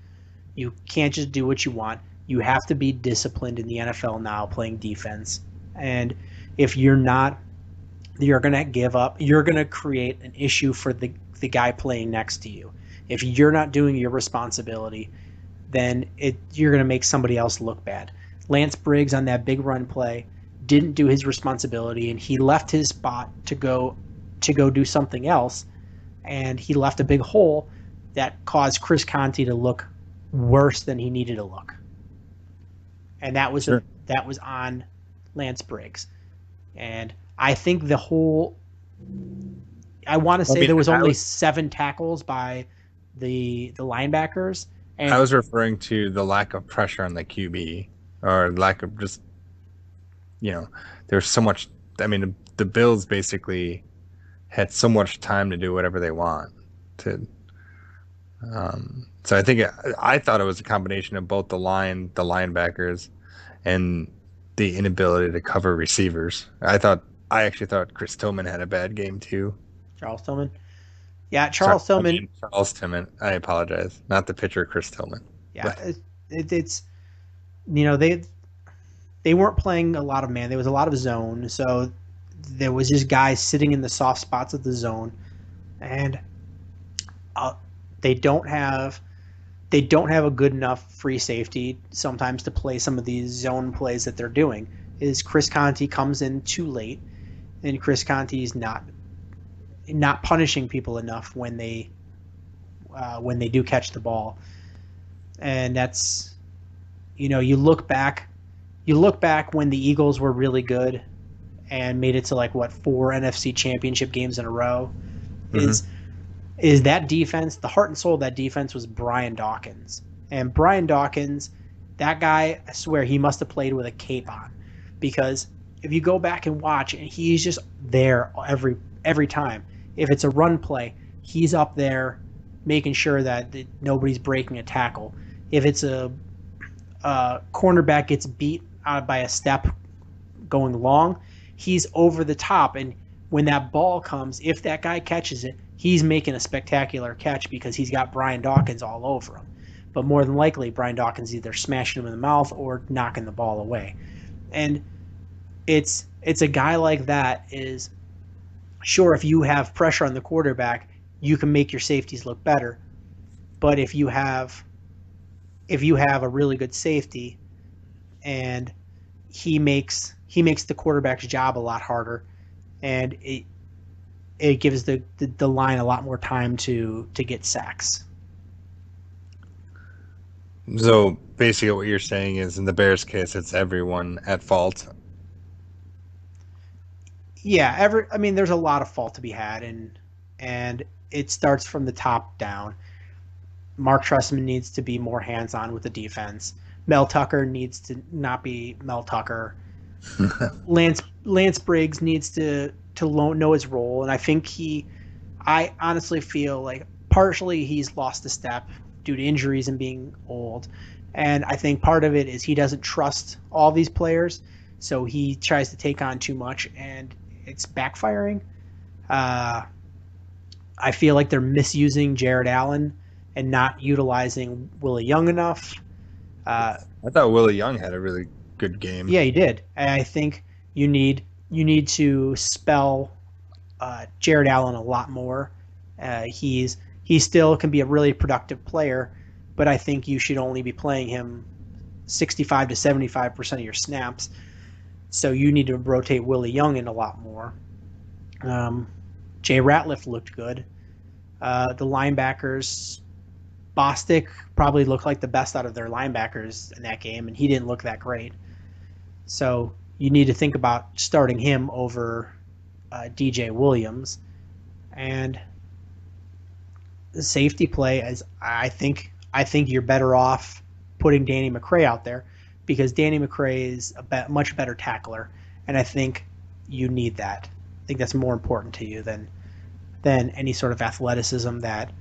Speaker 3: You can't just do what you want. You have to be disciplined in the NFL now playing defense. And if you're not, you're going to give up. You're going to create an issue for the guy playing next to you. If you're not doing your responsibility, then you're going to make somebody else look bad. Lance Briggs on that big run play didn't do his responsibility, and he left his spot to go do something else, and he left a big hole that caused Chris Conte to look worse than he needed to look. And that was that was on Lance Briggs. And I think I want to say there was only 7 tackles by the linebackers. And
Speaker 5: I was referring to the lack of pressure on the QB, or lack of just, there's so much. I mean, the Bills basically had so much time to do whatever they want to. So I thought it was a combination of both the linebackers, and the inability to cover receivers. I actually thought Chris Tillman had a bad game too.
Speaker 3: Charles Tillman. Yeah, Charles Tillman.
Speaker 5: Charles Tillman. I apologize. Not the pitcher, Chris Tillman.
Speaker 3: Yeah, it's they weren't playing a lot of man. There was a lot of zone, so there was just guys sitting in the soft spots of the zone, and they don't have a good enough free safety sometimes to play some of these zone plays that they're doing. Is Chris Conte comes in too late, and Chris Conte is not punishing people enough when they do catch the ball. And that's, you look back when the Eagles were really good and made it to 4 NFC championship games in a row. Mm-hmm. Is that defense, the heart and soul of that defense was Brian Dawkins. And Brian Dawkins, that guy, I swear he must have played with a cape on, because if you go back and watch, and he's just there every time. If it's a run play, he's up there making sure that nobody's breaking a tackle. If it's a cornerback gets beat out by a step going long, he's over the top, and when that ball comes, if that guy catches it, he's making a spectacular catch because he's got Brian Dawkins all over him. But more than likely, Brian Dawkins either smashing him in the mouth or knocking the ball away. And it's a guy like that is, sure, if you have pressure on the quarterback, you can make your safeties look better. But if you have a really good safety, and he makes the quarterback's job a lot harder, and it gives the line a lot more time to get sacks.
Speaker 5: So basically what you're saying is, in the Bears case, it's everyone at fault.
Speaker 3: Yeah, there's a lot of fault to be had, and it starts from the top down. Mark Trestman needs to be more hands-on with the defense. Mel Tucker needs to not be Mel Tucker. Lance Briggs needs to know his role, and I honestly feel like partially he's lost a step due to injuries and being old, and I think part of it is he doesn't trust all these players, so he tries to take on too much, and it's backfiring. I feel like they're misusing Jared Allen and not utilizing Willie Young enough.
Speaker 5: I thought Willie Young had a really good game.
Speaker 3: Yeah, he did. And I think you need to spell Jared Allen a lot more. He still can be a really productive player, but I think you should only be playing him 65 to 75% of your snaps. So you need to rotate Willie Young in a lot more. Jay Ratliff looked good. The linebackers, Bostic probably looked like the best out of their linebackers in that game, and he didn't look that great. So you need to think about starting him over DJ Williams. And the safety play, is I think you're better off putting Danny McCray out there, because Danny McCray is a much better tackler, and I think you need that. I think that's more important to you than any sort of athleticism that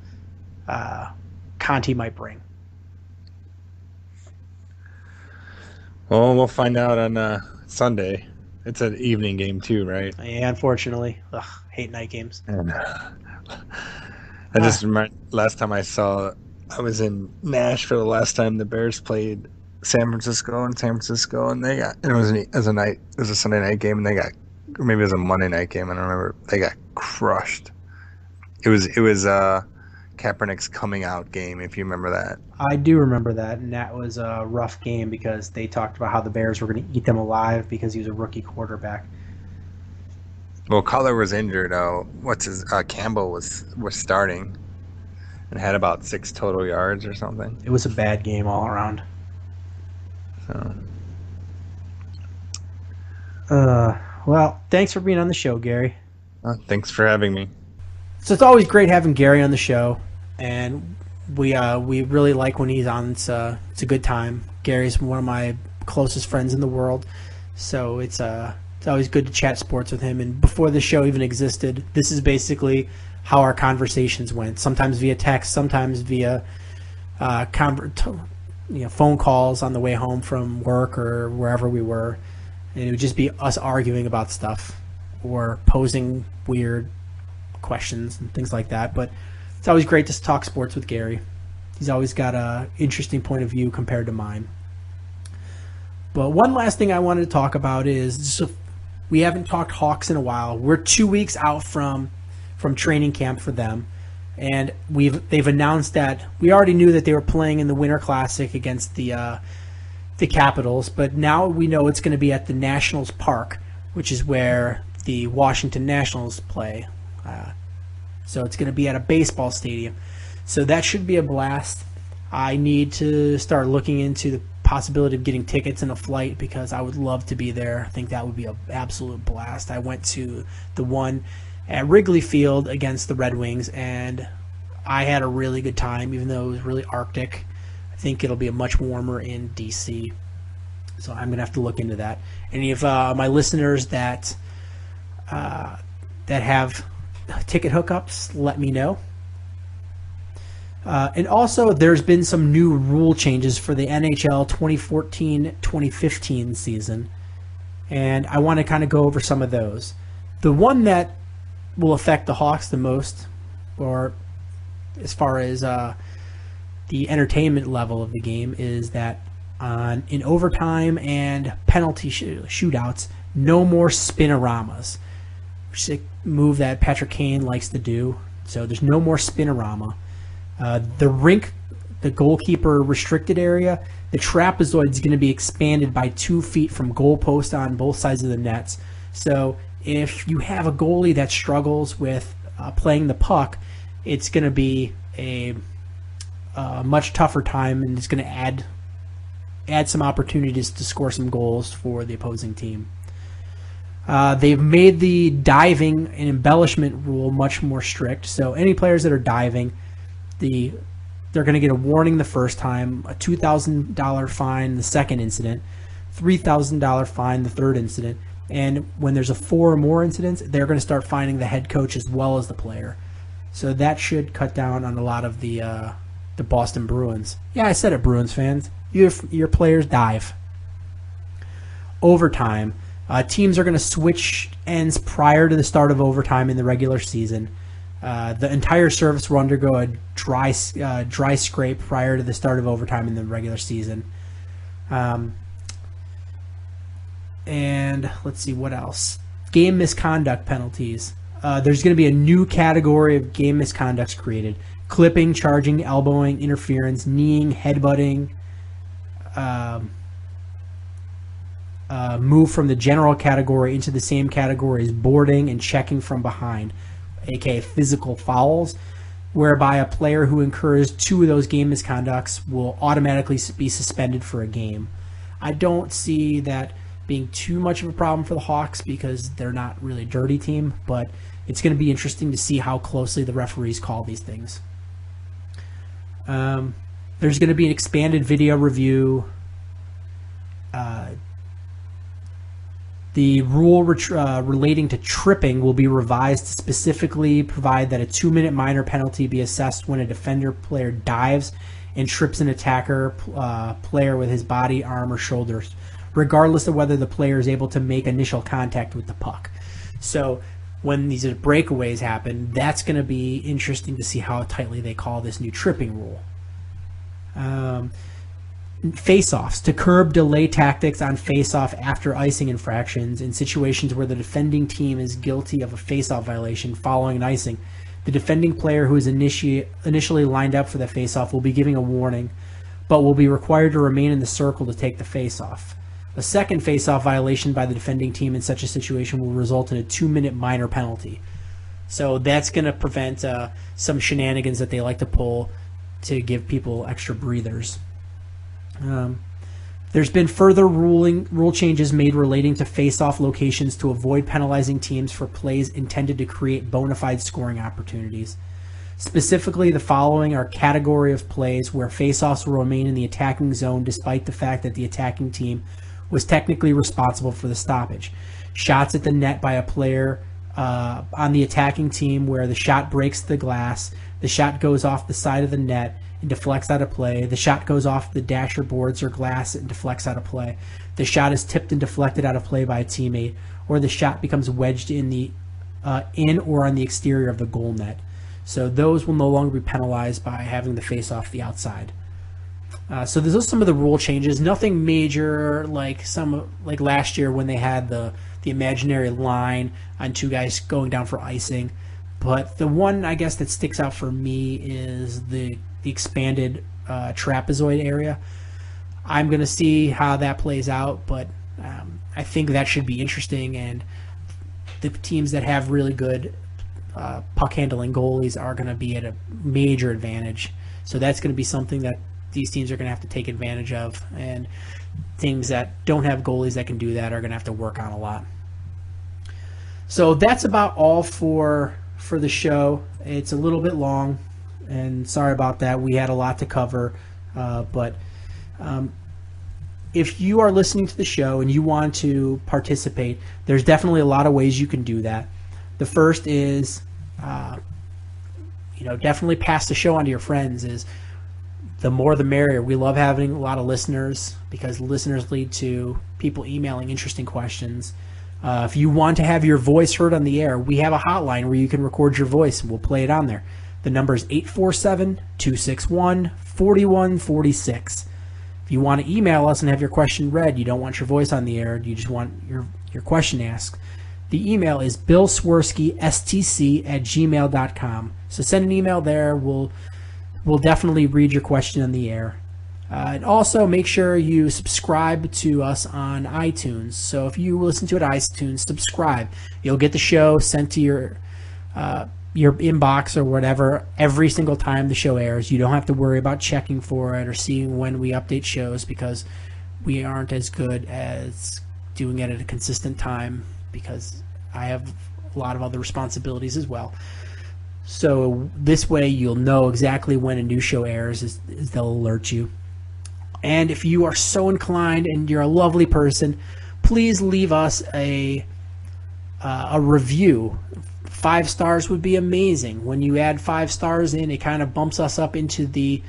Speaker 3: Conte might bring.
Speaker 5: Well, we'll find out on Sunday. It's an evening game too, right?
Speaker 3: Yeah, unfortunately. Hate night games.
Speaker 5: I just remember last time I was in Nashville. The last time the Bears played San Francisco, and they got, and it was a Sunday night game, and they got, or maybe it was a Monday night game. I don't remember. They got crushed. It was Kaepernick's coming out game, if you remember that.
Speaker 3: I do remember that, and that was a rough game because they talked about how the Bears were going to eat them alive because he was a rookie quarterback.
Speaker 5: Well, Cutler was injured. Campbell was starting and had about 6 total yards or something.
Speaker 3: It was a bad game all around.
Speaker 5: So,
Speaker 3: well, thanks for being on the show, Gary.
Speaker 5: thanks for having me.
Speaker 3: So it's always great having Gary on the show, and we really like when he's on. It's a good time. Gary's one of my closest friends in the world, so it's always good to chat sports with him. And before the show even existed, this is basically how our conversations went. Sometimes via text, sometimes via phone calls on the way home from work or wherever we were, and it would just be us arguing about stuff or posing weird questions and things like that. But it's always great to talk sports with Gary. He's always got a interesting point of view compared to mine. But one last thing I wanted to talk about is we haven't talked Hawks in a while. We're 2 weeks out from training camp for them, and they've announced that we already knew that they were playing in the Winter Classic against the Capitals, but now we know it's going to be at the Nationals Park, which is where the Washington Nationals play. So it's going to be at a baseball stadium. So that should be a blast. I need to start looking into the possibility of getting tickets and a flight because I would love to be there. I think that would be an absolute blast. I went to the one at Wrigley Field against the Red Wings, and I had a really good time, even though it was really Arctic. I think it'll be much warmer in D.C., so I'm going to have to look into that. Any of my listeners that have ticket hookups, let me know. And also, there's been some new rule changes for the NHL 2014-2015 season, and I want to kind of go over some of those. The one that will affect the Hawks the most, or as far as the entertainment level of the game, is that in overtime and penalty shootouts, no more spinoramas, which is a move that Patrick Kane likes to do. So there's no more spinorama. The rink, the goalkeeper restricted area, the trapezoid is going to be expanded by 2 feet from goalpost on both sides of the nets. So if you have a goalie that struggles with playing the puck, it's going to be a much tougher time, and it's going to add some opportunities to score some goals for the opposing team. They've made the diving and embellishment rule much more strict. So any players that are diving, they're going to get a warning the first time, a $2,000 fine the second incident, $3,000 fine the third incident, and when there's 4 or more incidents, they're going to start fining the head coach as well as the player. So that should cut down on a lot of the Boston Bruins. Yeah, I said it, Bruins fans. Your players dive. Overtime. Teams are going to switch ends prior to the start of overtime in the regular season. The entire surface will undergo a dry scrape prior to the start of overtime in the regular season. And let's see what else. Game misconduct penalties. There's going to be a new category of game misconducts created: clipping, charging, elbowing, interference, kneeing, headbutting. Move from the general category into the same category as boarding and checking from behind, aka physical fouls, whereby a player who incurs 2 of those game misconducts will automatically be suspended for a game. I don't see that being too much of a problem for the Hawks because they're not really a dirty team, but it's going to be interesting to see how closely the referees call these things. There's going to be an expanded video review. The rule relating to tripping will be revised to specifically provide that a 2-minute minor penalty be assessed when a defender player dives and trips an attacker player with his body, arm, or shoulders, regardless of whether the player is able to make initial contact with the puck. So when these breakaways happen, that's going to be interesting to see how tightly they call this new tripping rule. Face-offs, to curb delay tactics on face-off after icing infractions in situations where the defending team is guilty of a face-off violation following an icing. The defending player who is initially lined up for the face-off will be giving a warning, but will be required to remain in the circle to take the face-off. A second face-off violation by the defending team in such a situation will result in a 2-minute minor penalty. So that's going to prevent some shenanigans that they like to pull to give people extra breathers. There's been further rule changes made relating to face-off locations to avoid penalizing teams for plays intended to create bona fide scoring opportunities. Specifically, the following are category of plays where face-offs will remain in the attacking zone despite the fact that the attacking team was technically responsible for the stoppage. Shots at the net by a player on the attacking team where the shot breaks the glass, the shot goes off the side of the net and deflects out of play. The shot goes off the dasher boards or glass and deflects out of play. The shot is tipped and deflected out of play by a teammate, or the shot becomes wedged in or on the exterior of the goal net. So those will no longer be penalized by having the face off the outside. So those are some of the rule changes. Nothing major like last year when they had the imaginary line on two guys going down for icing. But the one, I guess, that sticks out for me is the expanded trapezoid area. I'm going to see how that plays out, but I think that should be interesting, and the teams that have really good puck-handling goalies are going to be at a major advantage. So that's going to be something that these teams are going to have to take advantage of, and teams that don't have goalies that can do that are going to have to work on a lot. So that's about all for the show. It's a little bit long, and sorry about that. We had a lot to cover, but if you are listening to the show and you want to participate, there's definitely a lot of ways you can do that. The first is, definitely pass the show on to your friends. Is the more the merrier. We love having a lot of listeners because listeners lead to people emailing interesting questions. If you want to have your voice heard on the air, we have a hotline where you can record your voice and we'll play it on there. The number is 847-261-4146. If you want to email us and have your question read, you don't want your voice on the air, you just want your question asked, the email is billswerskistc@gmail.com. So send an email there. We'll definitely read your question on the air. And also make sure you subscribe to us on iTunes. So if you listen to it on iTunes, subscribe. You'll get the show sent to your inbox or whatever every single time the show airs. You don't have to worry about checking for it or seeing when we update shows because we aren't as good as doing it at a consistent time because I have a lot of other responsibilities as well. So this way you'll know exactly when a new show airs, as they'll alert you. And if you are so inclined and you're a lovely person, please leave us a review. 5 stars would be amazing. When you add 5 stars in, it kind of bumps us up into the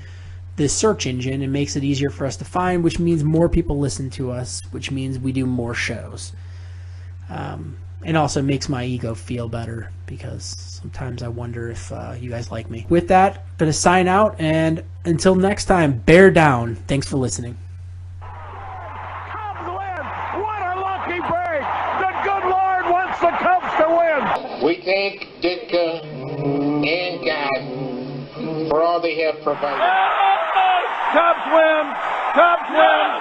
Speaker 3: search engine and makes it easier for us to find, which means more people listen to us, which means we do more shows. And also makes my ego feel better because sometimes I wonder if you guys like me. With that, I'm going to sign out, and until next time, bear down. Thanks for listening.
Speaker 6: Cubs win! What a lucky break! The good Lord wants the Cubs to win!
Speaker 7: We thank Ditka and God for all they have provided.
Speaker 6: Cubs win! Cubs win!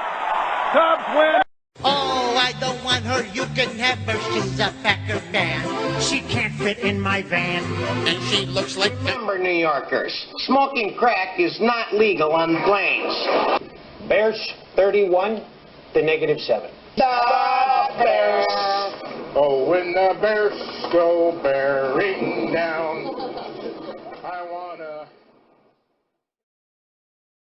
Speaker 6: Cubs win!
Speaker 8: Oh, I don't want her. You can have her. She's a Packer fan. She can't fit in my van.
Speaker 7: And she looks like Remember, New Yorkers, smoking crack is not legal on planes. Bears 31 to -7. The Bears!
Speaker 6: Oh, when the Bears go bearing down.